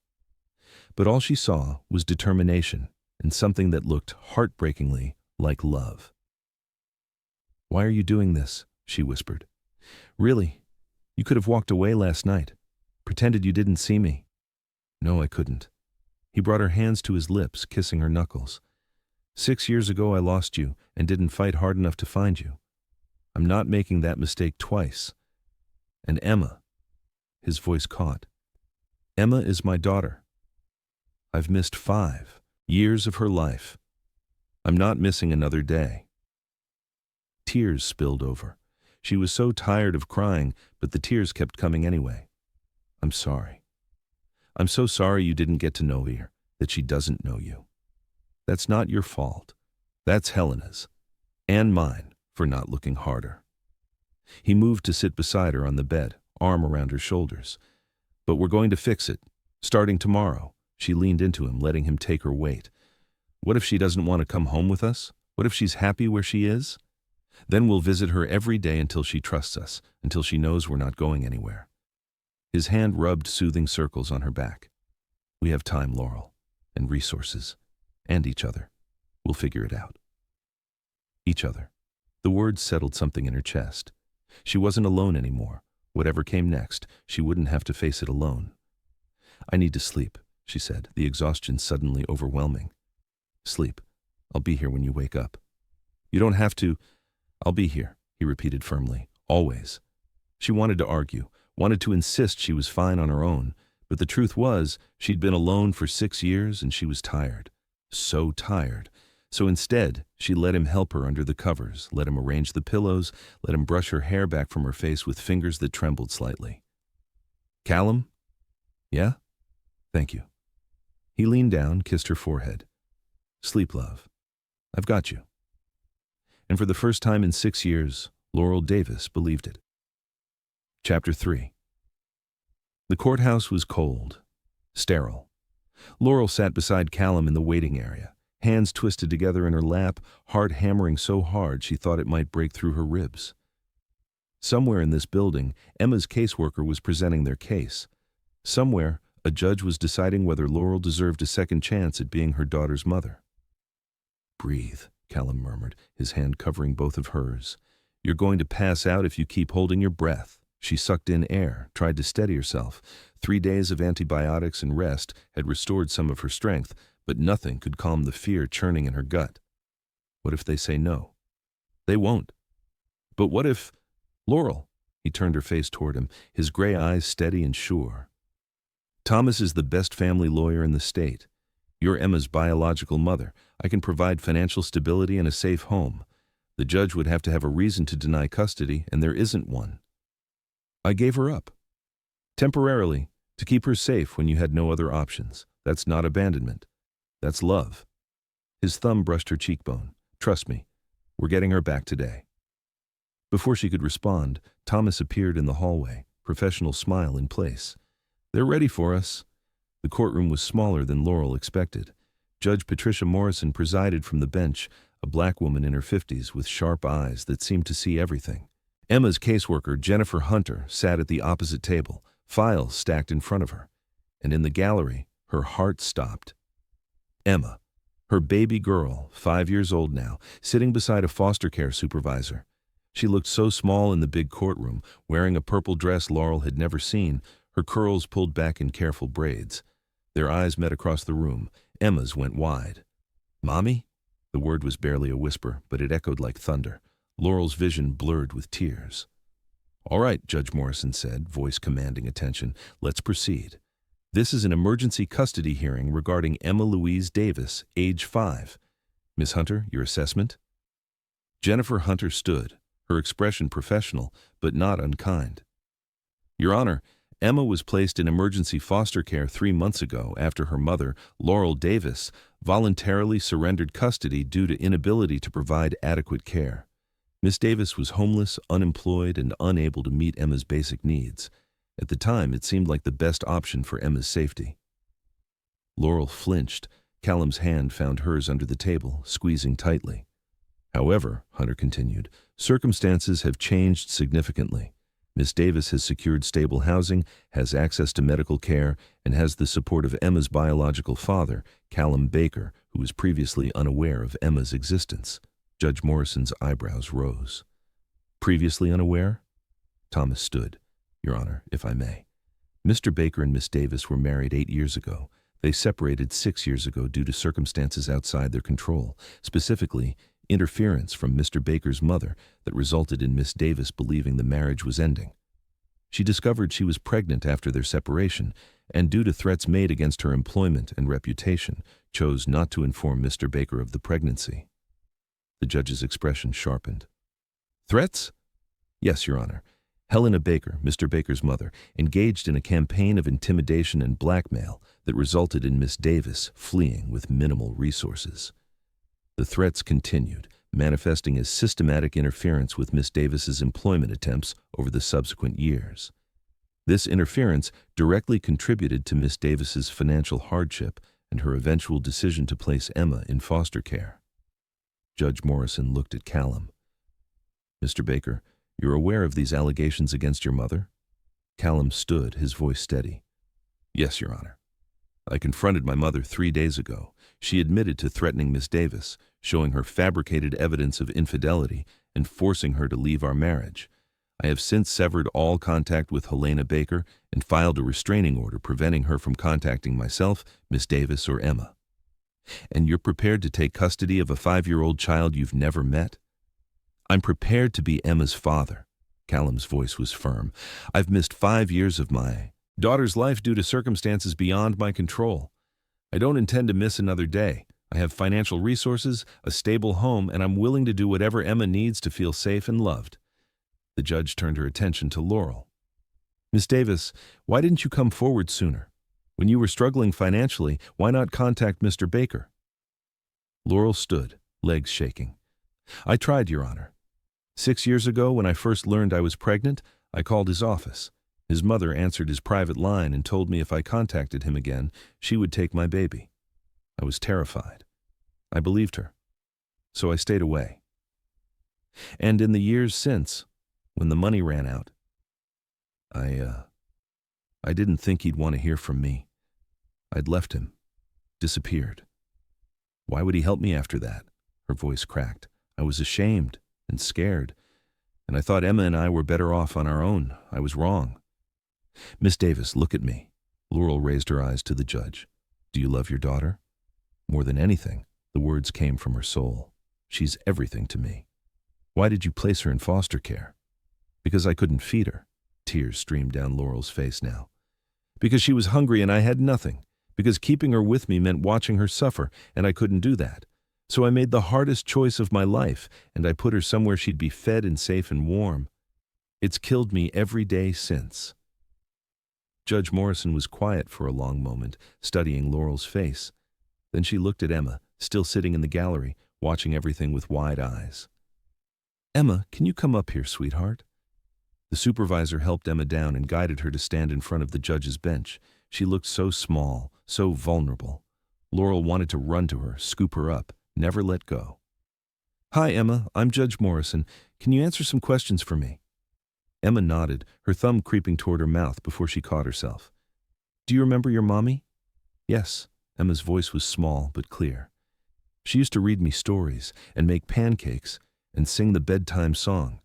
[SPEAKER 1] But all she saw was determination and something that looked heartbreakingly like love. "Why are you doing this?" she whispered. "Really? You could have walked away last night. Pretended you didn't see me." "No, I couldn't." He brought her hands to his lips, kissing her knuckles. 6 years ago I lost you and didn't fight hard enough to find you. I'm not making that mistake twice. And Emma, his voice caught. Emma is my daughter. I've missed 5 years of her life. I'm not missing another day. Tears spilled over. She was so tired of crying, but the tears kept coming anyway. I'm sorry. I'm so sorry you didn't get to know her, that she doesn't know you. That's not your fault. That's Helena's. And mine, for not looking harder. He moved to sit beside her on the bed, arm around her shoulders. But we're going to fix it. Starting tomorrow. She leaned into him, letting him take her weight. What if she doesn't want to come home with us? What if she's happy where she is? Then we'll visit her every day until she trusts us, until she knows we're not going anywhere. His hand rubbed soothing circles on her back. We have time, Laurel, and resources, and each other. We'll figure it out. Each other. The words settled something in her chest. She wasn't alone anymore. Whatever came next, she wouldn't have to face it alone. I need to sleep, she said, the exhaustion suddenly overwhelming. Sleep. I'll be here when you wake up. You don't have to. I'll be here, he repeated firmly. Always. She wanted to argue, wanted to insist she was fine on her own, but the truth was she'd been alone for 6 years and she was tired. So tired. So instead, she let him help her under the covers, let him arrange the pillows, let him brush her hair back from her face with fingers that trembled slightly. Callum? Yeah? Thank you. He leaned down, kissed her forehead. Sleep, love. I've got you. And for the first time in 6 years, Laurel Davis believed it. Chapter 3. The courthouse was cold, sterile. Laurel sat beside Callum in the waiting area, hands twisted together in her lap, heart hammering so hard she thought it might break through her ribs. Somewhere in this building, Emma's caseworker was presenting their case. Somewhere, a judge was deciding whether Laurel deserved a second chance at being her daughter's mother. Breathe, Callum murmured, his hand covering both of hers. You're going to pass out if you keep holding your breath. She sucked in air, tried to steady herself. 3 days of antibiotics and rest had restored some of her strength, but nothing could calm the fear churning in her gut. What if they say no? They won't. But what if... Laurel, he turned her face toward him, his gray eyes steady and sure. Thomas is the best family lawyer in the state. You're Emma's biological mother. I can provide financial stability and a safe home. The judge would have to have a reason to deny custody, and there isn't one. I gave her up. Temporarily, to keep her safe when you had no other options. That's not abandonment. That's love. His thumb brushed her cheekbone. Trust me, we're getting her back today. Before she could respond, Thomas appeared in the hallway, professional smile in place. They're ready for us. The courtroom was smaller than Laurel expected. Judge Patricia Morrison presided from the bench, a black woman in her 50s with sharp eyes that seemed to see everything. Emma's caseworker, Jennifer Hunter, sat at the opposite table, files stacked in front of her. And in the gallery, her heart stopped. Emma, her baby girl, 5 years old now, sitting beside a foster care supervisor. She looked so small in the big courtroom, wearing a purple dress Laurel had never seen, her curls pulled back in careful braids. Their eyes met across the room. Emma's went wide. Mommy? The word was barely a whisper, but it echoed like thunder. Laurel's vision blurred with tears. All right, Judge Morrison said, voice commanding attention. Let's proceed. This is an emergency custody hearing regarding Emma Louise Davis, age 5. Miss Hunter, your assessment? Jennifer Hunter stood, her expression professional, but not unkind. Your Honor, Emma was placed in emergency foster care 3 months ago after her mother, Laurel Davis, voluntarily surrendered custody due to inability to provide adequate care. Miss Davis was homeless, unemployed, and unable to meet Emma's basic needs. At the time, it seemed like the best option for Emma's safety. Laurel flinched. Callum's hand found hers under the table, squeezing tightly. However, Hunter continued, circumstances have changed significantly. Miss Davis has secured stable housing, has access to medical care, and has the support of Emma's biological father, Callum Baker, who was previously unaware of Emma's existence. Judge Morrison's eyebrows rose. Previously unaware? Thomas stood. Your Honor, if I may. Mr. Baker and Miss Davis were married 8 years ago. They separated 6 years ago due to circumstances outside their control, specifically interference from Mr. Baker's mother that resulted in Miss Davis believing the marriage was ending. She discovered she was pregnant after their separation, and due to threats made against her employment and reputation, chose not to inform Mr. Baker of the pregnancy. The judge's expression sharpened. Threats? Yes, Your Honor. Helena Baker, Mr. Baker's mother, engaged in a campaign of intimidation and blackmail that resulted in Miss Davis fleeing with minimal resources. The threats continued, manifesting as systematic interference with Miss Davis's employment attempts over the subsequent years. This interference directly contributed to Miss Davis's financial hardship and her eventual decision to place Emma in foster care. Judge Morrison looked at Callum. Mr. Baker, you're aware of these allegations against your mother? Callum stood, his voice steady. Yes, Your Honor. I confronted my mother 3 days ago. She admitted to threatening Miss Davis, showing her fabricated evidence of infidelity and forcing her to leave our marriage. I have since severed all contact with Helena Baker and filed a restraining order preventing her from contacting myself, Miss Davis, or Emma. And you're prepared to take custody of a 5-year-old child you've never met? I'm prepared to be Emma's father. Callum's voice was firm. I've missed 5 years of my daughter's life due to circumstances beyond my control. I don't intend to miss another day. I have financial resources, a stable home, and I'm willing to do whatever Emma needs to feel safe and loved. The judge turned her attention to Laurel. Miss Davis, why didn't you come forward sooner? When you were struggling financially, why not contact Mr. Baker? Laurel stood, legs shaking. I tried, Your Honor. 6 years ago, when I first learned I was pregnant, I called his office. His mother answered his private line and told me if I contacted him again, she would take my baby. I was terrified. I believed her. So I stayed away. And in the years since, when the money ran out, I didn't think he'd want to hear from me. I'd left him. Disappeared. Why would he help me after that? Her voice cracked. I was ashamed and scared, and I thought Emma and I were better off on our own. I was wrong. Miss Davis, look at me. Laurel raised her eyes to the judge. Do you love your daughter? More than anything, the words came from her soul. She's everything to me. Why did you place her in foster care? Because I couldn't feed her. Tears streamed down Laurel's face now. Because she was hungry and I had nothing. Because keeping her with me meant watching her suffer, and I couldn't do that. So I made the hardest choice of my life, and I put her somewhere she'd be fed and safe and warm. It's killed me every day since. Judge Morrison was quiet for a long moment, studying Laurel's face. Then she looked at Emma, still sitting in the gallery, watching everything with wide eyes. Emma, can you come up here, sweetheart? The supervisor helped Emma down and guided her to stand in front of the judge's bench. She looked so small, so vulnerable. Laurel wanted to run to her, scoop her up, never let go. Hi, Emma. I'm Judge Morrison. Can you answer some questions for me? Emma nodded, her thumb creeping toward her mouth before she caught herself. Do you remember your mommy? Yes. Emma's voice was small but clear. She used to read me stories and make pancakes and sing the bedtime song.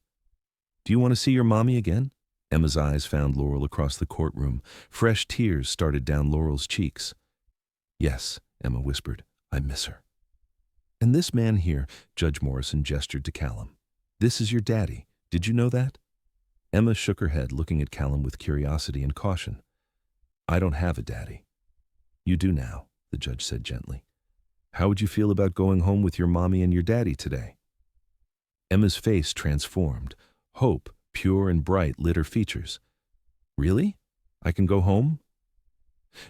[SPEAKER 1] Do you want to see your mommy again? Emma's eyes found Laurel across the courtroom. Fresh tears started down Laurel's cheeks. Yes, Emma whispered. I miss her. And this man here, Judge Morrison gestured to Callum. This is your daddy. Did you know that? Emma shook her head, looking at Callum with curiosity and caution. I don't have a daddy. You do now, the judge said gently. How would you feel about going home with your mommy and your daddy today? Emma's face transformed. Hope, pure and bright, lit her features. Really? I can go home?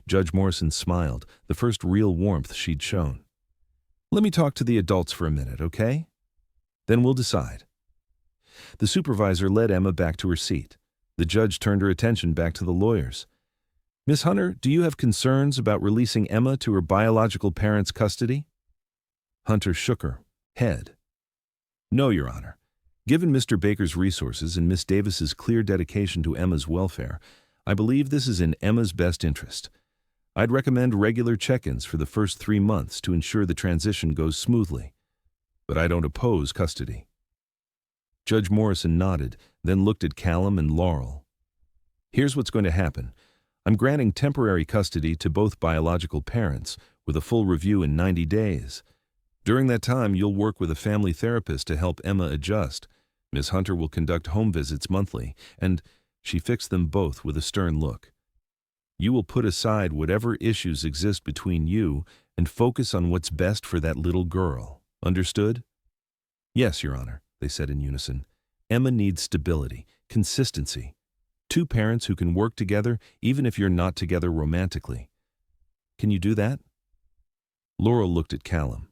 [SPEAKER 1] Judge Morrison smiled, the first real warmth she'd shown. Let me talk to the adults for a minute, okay? Then we'll decide. The supervisor led Emma back to her seat. The judge turned her attention back to the lawyers. Miss Hunter, do you have concerns about releasing Emma to her biological parents' custody? Hunter shook her head. No, Your Honor. Given Mr. Baker's resources and Miss Davis's clear dedication to Emma's welfare, I believe this is in Emma's best interest. I'd recommend regular check-ins for the first 3 months to ensure the transition goes smoothly. But I don't oppose custody. Judge Morrison nodded, then looked at Callum and Laurel. Here's what's going to happen. I'm granting temporary custody to both biological parents, with a full review in 90 days. During that time, you'll work with a family therapist to help Emma adjust. Miss Hunter will conduct home visits monthly, and she fixed them both with a stern look. You will put aside whatever issues exist between you and focus on what's best for that little girl. Understood? Yes, Your Honor, they said in unison. Emma needs stability, consistency. 2 parents who can work together even if you're not together romantically. Can you do that? Laurel looked at Callum.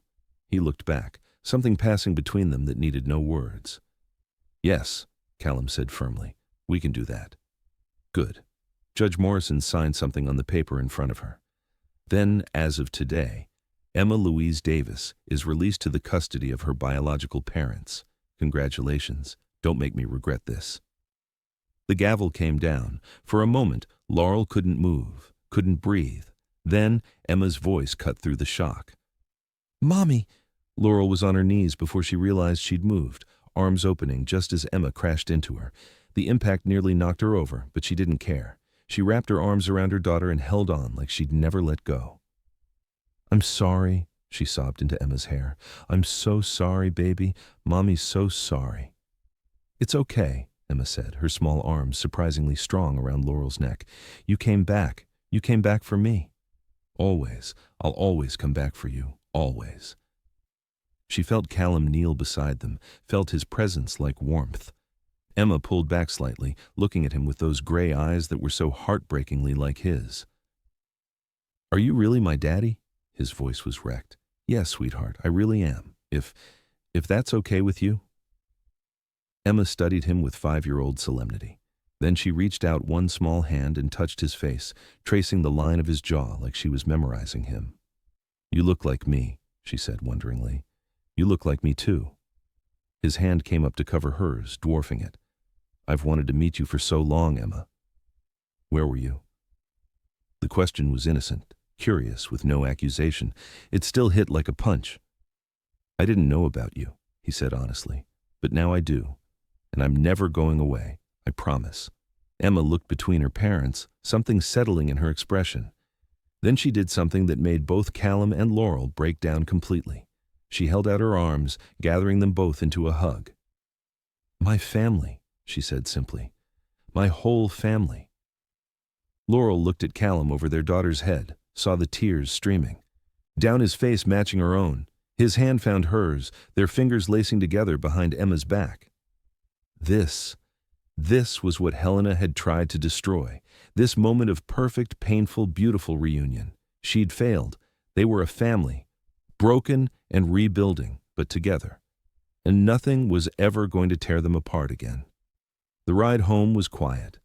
[SPEAKER 1] He looked back, something passing between them that needed no words. Yes, Callum said firmly. We can do that. Good. Judge Morrison signed something on the paper in front of her. Then, as of today, Emma Louise Davis is released to the custody of her biological parents. Congratulations. Don't make me regret this. The gavel came down. For a moment, Laurel couldn't move, couldn't breathe. Then, Emma's voice cut through the shock. Mommy! Laurel was on her knees before she realized she'd moved, arms opening just as Emma crashed into her. The impact nearly knocked her over, but she didn't care. She wrapped her arms around her daughter and held on like she'd never let go. I'm sorry, she sobbed into Emma's hair. I'm so sorry, baby. Mommy's so sorry. It's okay, Emma said, her small arms surprisingly strong around Laurel's neck. You came back. You came back for me. Always. I'll always come back for you. Always. She felt Callum kneel beside them, felt his presence like warmth. Emma pulled back slightly, looking at him with those gray eyes that were so heartbreakingly like his. Are you really my daddy? His voice was wrecked. Yes, sweetheart, I really am. If that's okay with you? Emma studied him with 5-year-old solemnity. Then she reached out one small hand and touched his face, tracing the line of his jaw like she was memorizing him. You look like me, she said wonderingly. You look like me too. His hand came up to cover hers, dwarfing it. I've wanted to meet you for so long, Emma. Where were you? The question was innocent, curious, with no accusation. It still hit like a punch. I didn't know about you, he said honestly, but now I do. And I'm never going away, I promise. Emma looked between her parents, something settling in her expression. Then she did something that made both Callum and Laurel break down completely. She held out her arms, gathering them both into a hug. My family, she said simply. My whole family. Laurel looked at Callum over their daughter's head, saw the tears streaming. Down his face matching her own, his hand found hers, their fingers lacing together behind Emma's back. This was what Helena had tried to destroy. This moment of perfect, painful, beautiful reunion. She'd failed. They were a family, broken and rebuilding, but together. And nothing was ever going to tear them apart again. The ride home was quiet.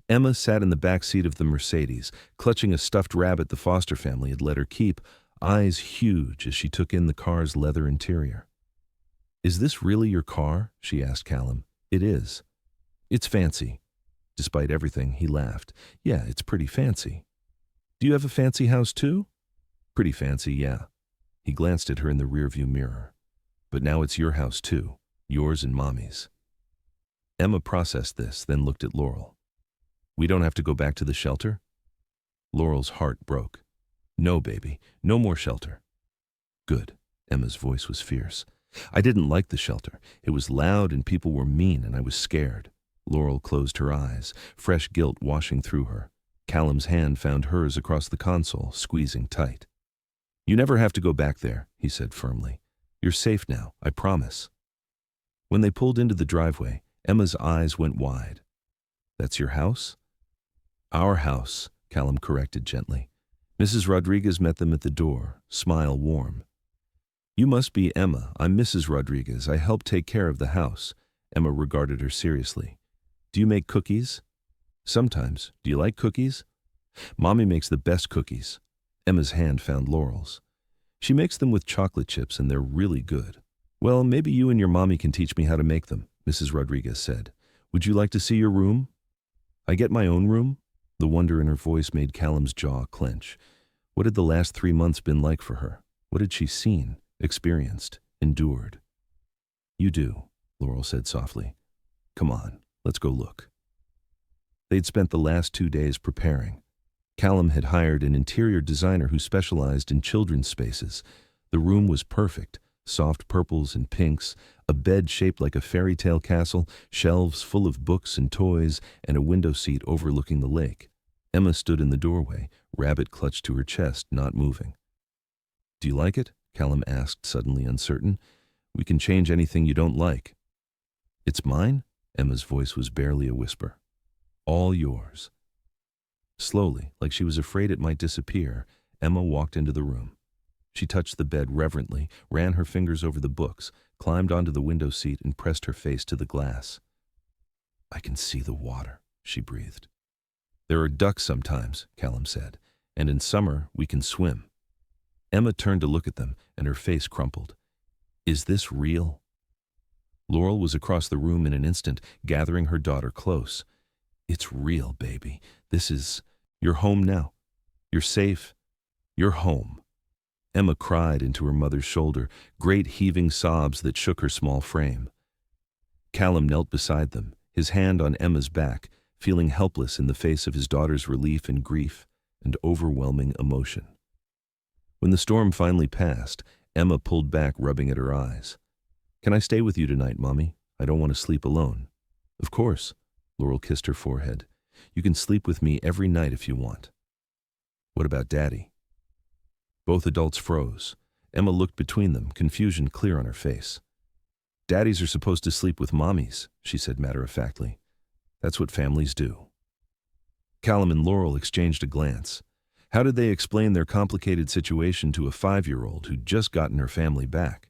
[SPEAKER 1] Emma sat in the back seat of the Mercedes, clutching a stuffed rabbit the Foster family had let her keep, eyes huge as she took in the car's leather interior. Is this really your car? She asked Callum. It is. It's fancy. Despite everything, he laughed. Yeah, it's pretty fancy. Do you have a fancy house too? Pretty fancy, yeah. He glanced at her in the rearview mirror. But now it's your house too, yours and Mommy's. Emma processed this, then looked at Laurel. We don't have to go back to the shelter? Laurel's heart broke. No, baby, no more shelter. Good. Emma's voice was fierce. I didn't like the shelter. It was loud and people were mean and I was scared. Laurel closed her eyes, fresh guilt washing through her. Callum's hand found hers across the console, squeezing tight. You never have to go back there, he said firmly. You're safe now, I promise. When they pulled into the driveway, Emma's eyes went wide. That's your house? Our house, Callum corrected gently. Mrs. Rodriguez met them at the door, smile warm. You must be Emma. I'm Mrs. Rodriguez. I help take care of the house. Emma regarded her seriously. Do you make cookies? Sometimes. Do you like cookies? Mommy makes the best cookies. Emma's hand found Laurel's. She makes them with chocolate chips and they're really good. Well, maybe you and your mommy can teach me how to make them, Mrs. Rodriguez said. Would you like to see your room? I get my own room? The wonder in her voice made Callum's jaw clench. What had the last 3 months been like for her? What had she seen, experienced, endured? You do, Laurel said softly. Come on, let's go look. They'd spent the last 2 days preparing. Callum had hired an interior designer who specialized in children's spaces. The room was perfect, soft purples and pinks, a bed shaped like a fairy tale castle, shelves full of books and toys, and a window seat overlooking the lake. Emma stood in the doorway, rabbit clutched to her chest, not moving. Do you like it? Callum asked, suddenly uncertain. We can change anything you don't like. It's mine? Emma's voice was barely a whisper. All yours. Slowly, like she was afraid it might disappear, Emma walked into the room. She touched the bed reverently, ran her fingers over the books, climbed onto the window seat and pressed her face to the glass. I can see the water, she breathed. There are ducks sometimes, Callum said, and in summer we can swim. Emma turned to look at them, and her face crumpled. Is this real? Laurel was across the room in an instant, gathering her daughter close. It's real, baby. You're home now. You're safe. You're home. Emma cried into her mother's shoulder, great heaving sobs that shook her small frame. Callum knelt beside them, his hand on Emma's back, feeling helpless in the face of his daughter's relief and grief and overwhelming emotion. When the storm finally passed, Emma pulled back, rubbing at her eyes. Can I stay with you tonight, Mommy? I don't want to sleep alone. Of course. Laurel kissed her forehead. You can sleep with me every night if you want. What about Daddy? Both adults froze. Emma looked between them, confusion clear on her face. Daddies are supposed to sleep with mommies, she said matter-of-factly. That's what families do. Callum and Laurel exchanged a glance. How did they explain their complicated situation to a 5-year-old who'd just gotten her family back?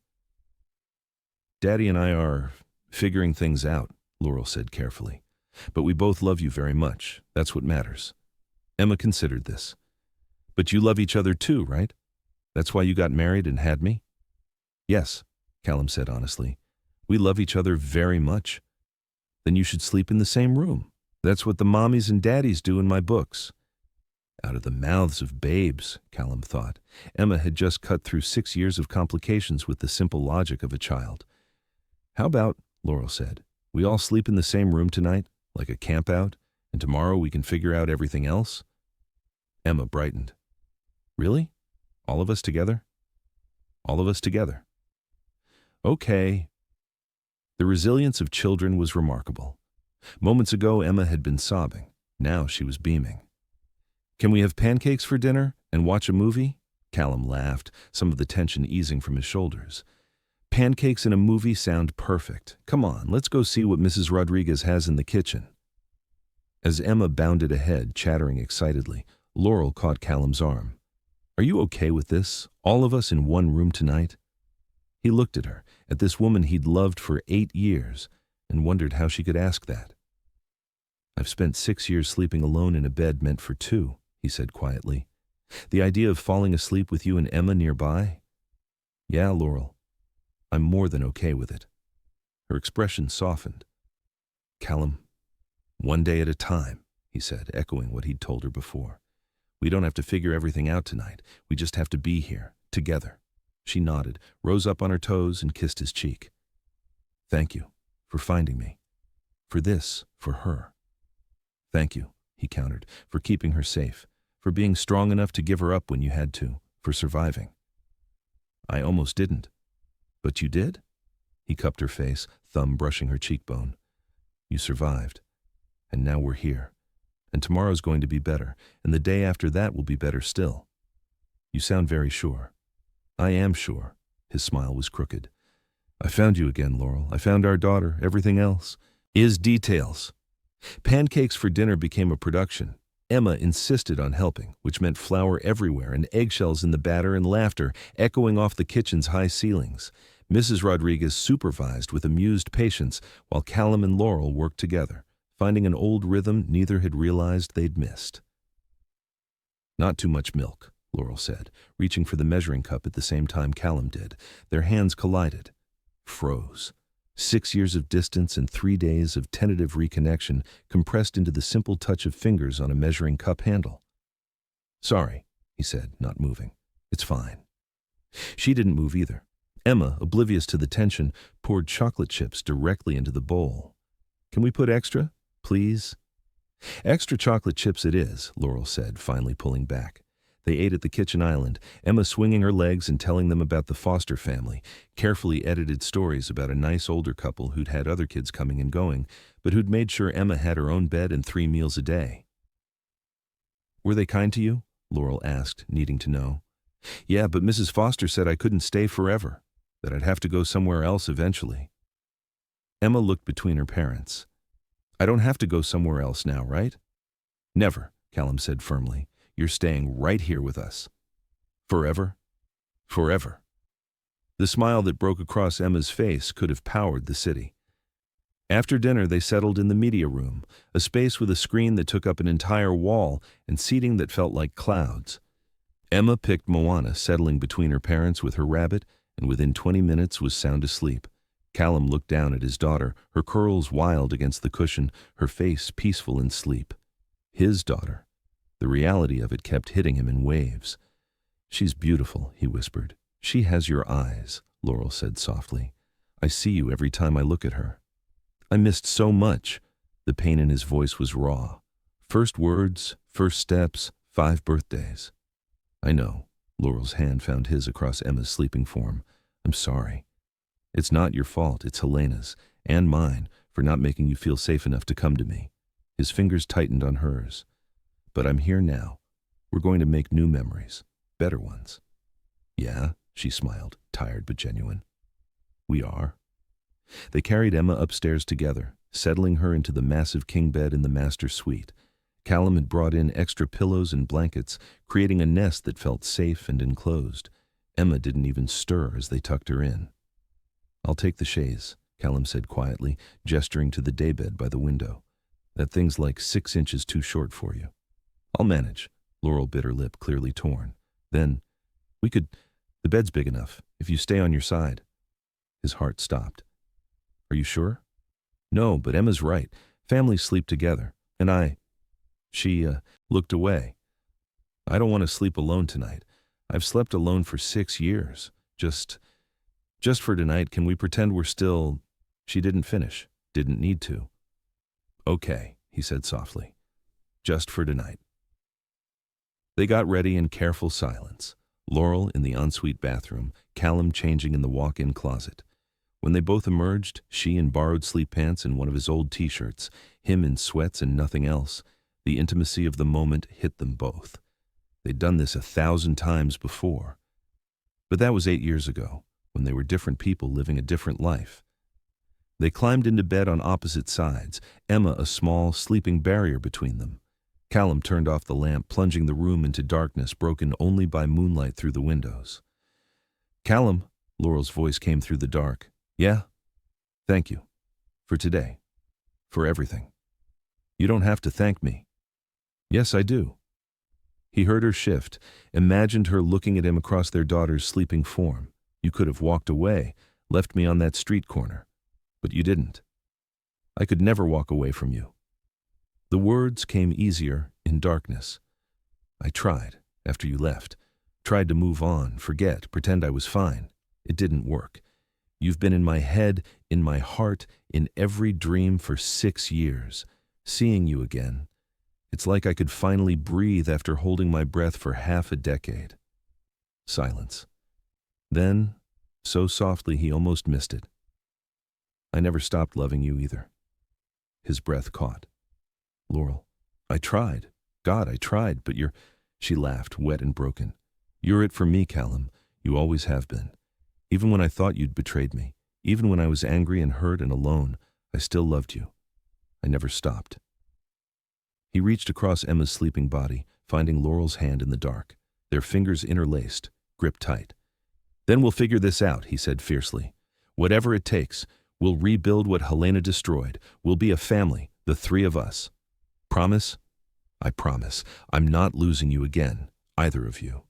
[SPEAKER 1] Daddy and I are figuring things out, Laurel said carefully. But we both love you very much. That's what matters. Emma considered this. But you love each other too, right? That's why you got married and had me? Yes, Callum said honestly. We love each other very much. Then you should sleep in the same room. That's what the mommies and daddies do in my books. Out of the mouths of babes, Callum thought. Emma had just cut through 6 years of complications with the simple logic of a child. How about, Laurel said, we all sleep in the same room tonight, like a camp-out, and tomorrow we can figure out everything else? Emma brightened. Really? All of us together? All of us together. Okay. The resilience of children was remarkable. Moments ago, Emma had been sobbing. Now she was beaming. Can we have pancakes for dinner and watch a movie? Callum laughed, some of the tension easing from his shoulders. Pancakes and a movie sound perfect. Come on, let's go see what Mrs. Rodriguez has in the kitchen. As Emma bounded ahead, chattering excitedly, Laurel caught Callum's arm. Are you okay with this? All of us in one room tonight? He looked at her, at this woman he'd loved for 8 years, and wondered how she could ask that. I've spent 6 years sleeping alone in a bed meant for 2, he said quietly. The idea of falling asleep with you and Emma nearby? Yeah, Laurel. I'm more than okay with it. Her expression softened. Callum, one day at a time, he said, echoing what he'd told her before. We don't have to figure everything out tonight. We just have to be here, together. She nodded, rose up on her toes, and kissed his cheek. Thank you for finding me. For this, for her. Thank you, he countered, for keeping her safe, for being strong enough to give her up when you had to, for surviving. I almost didn't. But you did? He cupped her face, thumb brushing her cheekbone. You survived. And now we're here. And tomorrow's going to be better, and the day after that will be better still. You sound very sure. I am sure. His smile was crooked. I found you again, Laurel. I found our daughter. Everything else is details. Pancakes for dinner became a production. Emma insisted on helping, which meant flour everywhere and eggshells in the batter and laughter echoing off the kitchen's high ceilings. Mrs. Rodriguez supervised with amused patience while Callum and Laurel worked together, finding an old rhythm neither had realized they'd missed. "Not too much milk," Laurel said, reaching for the measuring cup at the same time Callum did. Their hands collided. Froze. 6 years of distance and 3 days of tentative reconnection compressed into the simple touch of fingers on a measuring cup handle. "Sorry," he said, not moving. "It's fine." She didn't move either. Emma, oblivious to the tension, poured chocolate chips directly into the bowl. "Can we put extra, please?" "Extra chocolate chips it is," Laurel said, finally pulling back. They ate at the kitchen island, Emma swinging her legs and telling them about the Foster family, carefully edited stories about a nice older couple who'd had other kids coming and going, but who'd made sure Emma had her own bed and 3 meals a day. "Were they kind to you?" Laurel asked, needing to know. "Yeah, but Mrs. Foster said I couldn't stay forever, that I'd have to go somewhere else eventually." Emma looked between her parents. "I don't have to go somewhere else now, right?" "Never," Callum said firmly. "You're staying right here with us." "Forever?" "Forever." The smile that broke across Emma's face could have powered the city. After dinner, they settled in the media room, a space with a screen that took up an entire wall and seating that felt like clouds. Emma picked Moana, settling between her parents with her rabbit, and within 20 minutes was sound asleep. Callum looked down at his daughter, her curls wild against the cushion, her face peaceful in sleep. His daughter. The reality of it kept hitting him in waves. "She's beautiful," he whispered. "She has your eyes," Laurel said softly. "I see you every time I look at her." "I missed so much." The pain in his voice was raw. "First words, first steps, 5 birthdays." "I know." Laurel's hand found his across Emma's sleeping form. "I'm sorry. It's not your fault, it's Helena's, and mine, for not making you feel safe enough to come to me." His fingers tightened on hers. "But I'm here now. We're going to make new memories, better ones." "Yeah," she smiled, tired but genuine. "We are." They carried Emma upstairs together, settling her into the massive king bed in the master suite. Callum had brought in extra pillows and blankets, creating a nest that felt safe and enclosed. Emma didn't even stir as they tucked her in. "I'll take the chaise," Callum said quietly, gesturing to the daybed by the window. "That thing's like 6 inches too short for you." "I'll manage." Laurel bit her lip, clearly torn. "Then, the bed's big enough, if you stay on your side." His heart stopped. "Are you sure?" "No, but Emma's right. Families sleep together. And She looked away. "I don't want to sleep alone tonight. I've slept alone for 6 years. Just for tonight, can we pretend we're still—" She didn't finish. Didn't need to. "Okay," he said softly. "Just for tonight." They got ready in careful silence. Laurel in the ensuite bathroom, Callum changing in the walk-in closet. When they both emerged, she in borrowed sleep pants and one of his old t-shirts, him in sweats and nothing else, the intimacy of the moment hit them both. They'd done this 1,000 times before. But that was 8 years ago, when they were different people living a different life. They climbed into bed on opposite sides, Emma a small, sleeping barrier between them. Callum turned off the lamp, plunging the room into darkness broken only by moonlight through the windows. "Callum," Laurel's voice came through the dark. "Yeah? Thank you. For today. For everything. You don't have to thank me." "Yes, I do." He heard her shift, imagined her looking at him across their daughter's sleeping form. "You could have walked away, left me on that street corner. But you didn't. I could never walk away from you." The words came easier in darkness. "I tried, after you left. Tried to move on, forget, pretend I was fine. It didn't work. You've been in my head, in my heart, in every dream for 6 years. Seeing you again. It's like I could finally breathe after holding my breath for half a decade." Silence. Then, so softly he almost missed it. "I never stopped loving you either." His breath caught. "Laurel, I tried. God, I tried, but you're—" She laughed, wet and broken. "You're it for me, Callum. You always have been. Even when I thought you'd betrayed me, even when I was angry and hurt and alone, I still loved you. I never stopped." He reached across Emma's sleeping body, finding Laurel's hand in the dark, their fingers interlaced, gripped tight. "Then we'll figure this out," he said fiercely. "Whatever it takes, we'll rebuild what Helena destroyed. We'll be a family, The three of us. Promise? I promise. I'm not losing you again, either of you.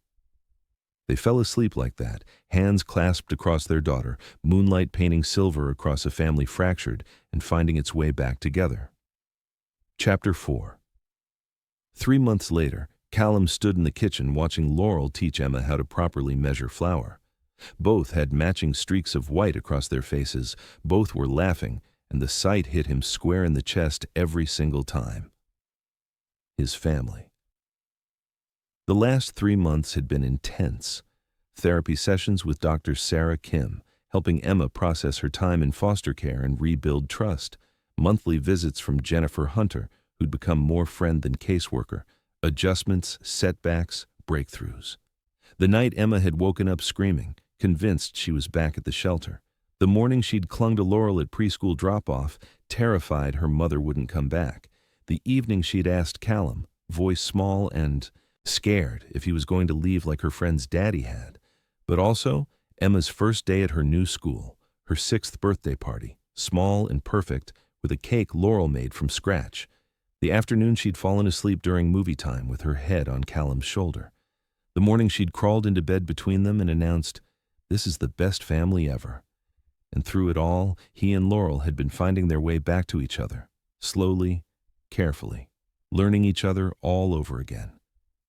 [SPEAKER 1] They fell asleep like that, hands clasped across their daughter, moonlight painting silver across a family fractured and finding its way back together. Chapter 4. 3 months later, Callum stood in the kitchen watching Laurel teach Emma how to properly measure flour. Both had matching streaks of white across their faces, both were laughing, and the sight hit him square in the chest every single time. His family. The last 3 months had been intense. Therapy sessions with Dr. Sarah Kim, helping Emma process her time in foster care and rebuild trust. Monthly visits from Jennifer Hunter, who'd become more friend than caseworker. Adjustments, setbacks, breakthroughs. The night Emma had woken up screaming, convinced she was back at the shelter. The morning she'd clung to Laurel at preschool drop-off, terrified her mother wouldn't come back. The evening she'd asked Callum, voice small and scared, if he was going to leave like her friend's daddy had. But also, Emma's first day at her new school, her 6th birthday party, small and perfect, with a cake Laurel made from scratch. The afternoon she'd fallen asleep during movie time with her head on Callum's shoulder. The morning she'd crawled into bed between them and announced, "This is the best family ever." And through it all, he and Laurel had been finding their way back to each other, slowly, carefully, learning each other all over again.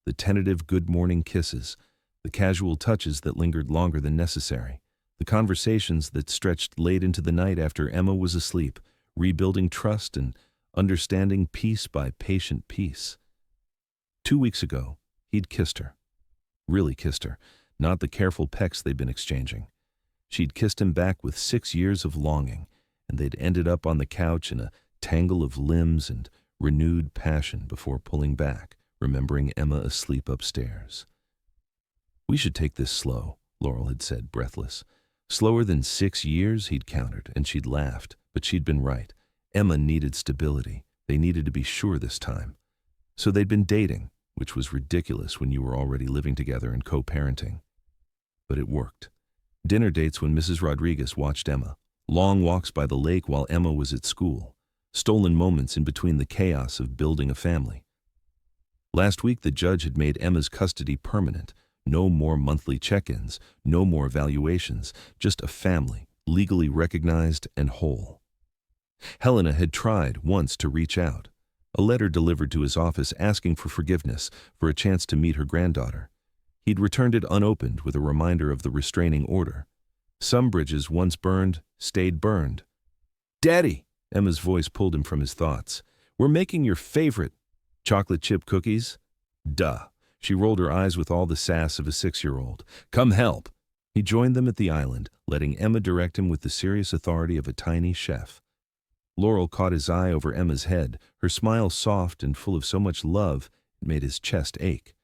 [SPEAKER 1] The tentative good morning kisses, the casual touches that lingered longer than necessary, the conversations that stretched late into the night after Emma was asleep, rebuilding trust and understanding piece by patient piece. 2 weeks ago, he'd kissed her. Really kissed her, not the careful pecks they'd been exchanging. She'd kissed him back with 6 years of longing, and they'd ended up on the couch in a tangle of limbs and renewed passion before pulling back, remembering Emma asleep upstairs. "We should take this slow," Laurel had said, breathless. Slower than 6 years, he'd countered, and she'd laughed, but she'd been right. Emma needed stability. They needed to be sure this time. So they'd been dating, which was ridiculous when you were already living together and co-parenting. But it worked. Dinner dates when Mrs. Rodriguez watched Emma. Long walks by the lake while Emma was at school. Stolen moments in between the chaos of building a family. Last week the judge had made Emma's custody permanent. No more monthly check-ins, no more evaluations, just a family, legally recognized and whole. Helena had tried once to reach out. A letter delivered to his office asking for forgiveness, for a chance to meet her granddaughter. He'd returned it unopened with a reminder of the restraining order. Some bridges once burned, stayed burned. "Daddy!" Emma's voice pulled him from his thoughts. "We're making your favorite chocolate chip cookies." Duh. She rolled her eyes with all the sass of a 6-year-old. "Come help." He joined them at the island, letting Emma direct him with the serious authority of a tiny chef. Laurel caught his eye over Emma's head, her smile soft and full of so much love it made his chest ache.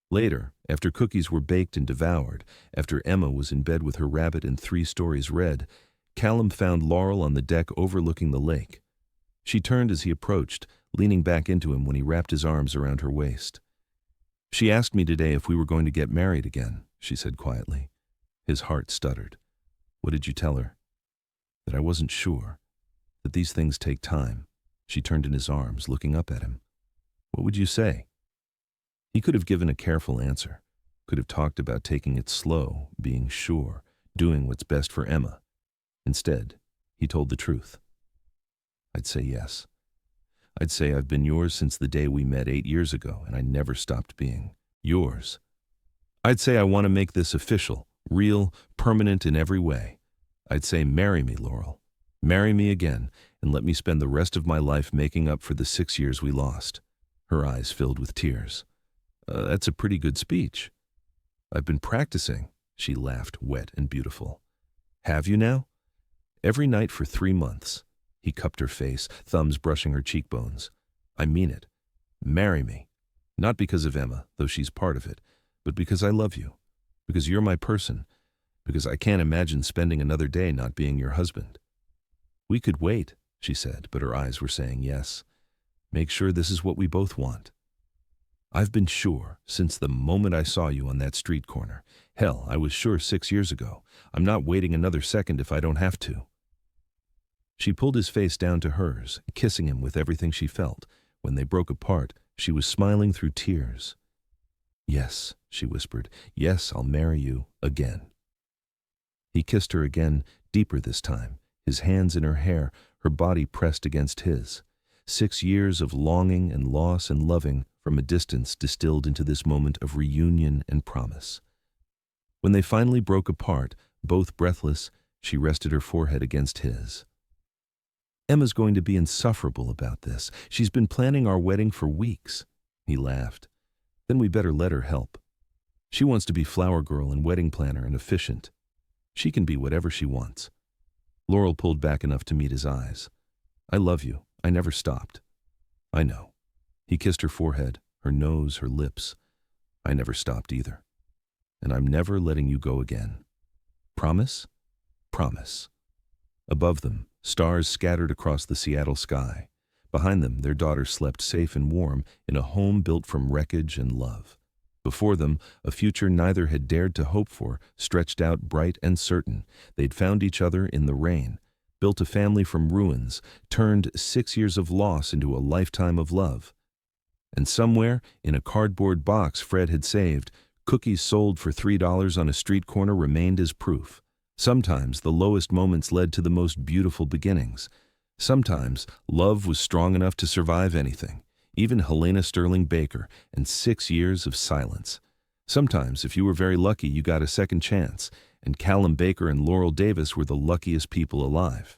[SPEAKER 1] Later, after cookies were baked and devoured, after Emma was in bed with her rabbit and 3 stories read, Callum found Laurel on the deck overlooking the lake. She turned as he approached, leaning back into him when he wrapped his arms around her waist. "She asked me today if we were going to get married again," she said quietly. His heart stuttered. "What did you tell her?" "That I wasn't sure. That these things take time." She turned in his arms, looking up at him. "What would you say?" He could have given a careful answer, could have talked about taking it slow, being sure, doing what's best for Emma. Instead, he told the truth. "I'd say yes. I'd say I've been yours since the day we met 8 years ago, and I never stopped being yours. I'd say I want to make this official, real, permanent in every way. I'd say marry me, Laurel. Marry me again, and let me spend the rest of my life making up for the 6 years we lost." Her eyes filled with tears. That's a pretty good speech." "I've been practicing," she laughed, wet and beautiful. "Have you now?" "Every night for 3 months." He cupped her face, thumbs brushing her cheekbones. "I mean it. Marry me. Not because of Emma, though she's part of it, but because I love you. Because you're my person. Because I can't imagine spending another day not being your husband." "We could wait," she said, but her eyes were saying yes. "Make sure this is what we both want." "I've been sure since the moment I saw you on that street corner. Hell, I was sure 6 years ago. I'm not waiting another second if I don't have to." She pulled his face down to hers, kissing him with everything she felt. When they broke apart, she was smiling through tears. "Yes," she whispered, "yes, I'll marry you again." He kissed her again, deeper this time, his hands in her hair, her body pressed against his. 6 years of longing and loss and loving from a distance distilled into this moment of reunion and promise. When they finally broke apart, both breathless, she rested her forehead against his. "Emma's going to be insufferable about this. She's been planning our wedding for weeks." He laughed. "Then we better let her help. She wants to be flower girl and wedding planner and efficient. She can be whatever she wants." Laurel pulled back enough to meet his eyes. "I love you. I never stopped." "I know." He kissed her forehead, her nose, her lips. "I never stopped either. And I'm never letting you go again. Promise?" "Promise." Above them, stars scattered across the Seattle sky. Behind them, their daughter slept safe and warm in a home built from wreckage and love. Before them, a future neither had dared to hope for stretched out bright and certain. They'd found each other in the rain, built a family from ruins, turned 6 years of loss into a lifetime of love. And somewhere, in a cardboard box Fred had saved, cookies sold for $3 on a street corner remained as proof. Sometimes the lowest moments led to the most beautiful beginnings. Sometimes love was strong enough to survive anything, even Helena Sterling Baker and 6 years of silence. Sometimes, if you were very lucky, you got a second chance, and Callum Baker and Laurel Davis were the luckiest people alive.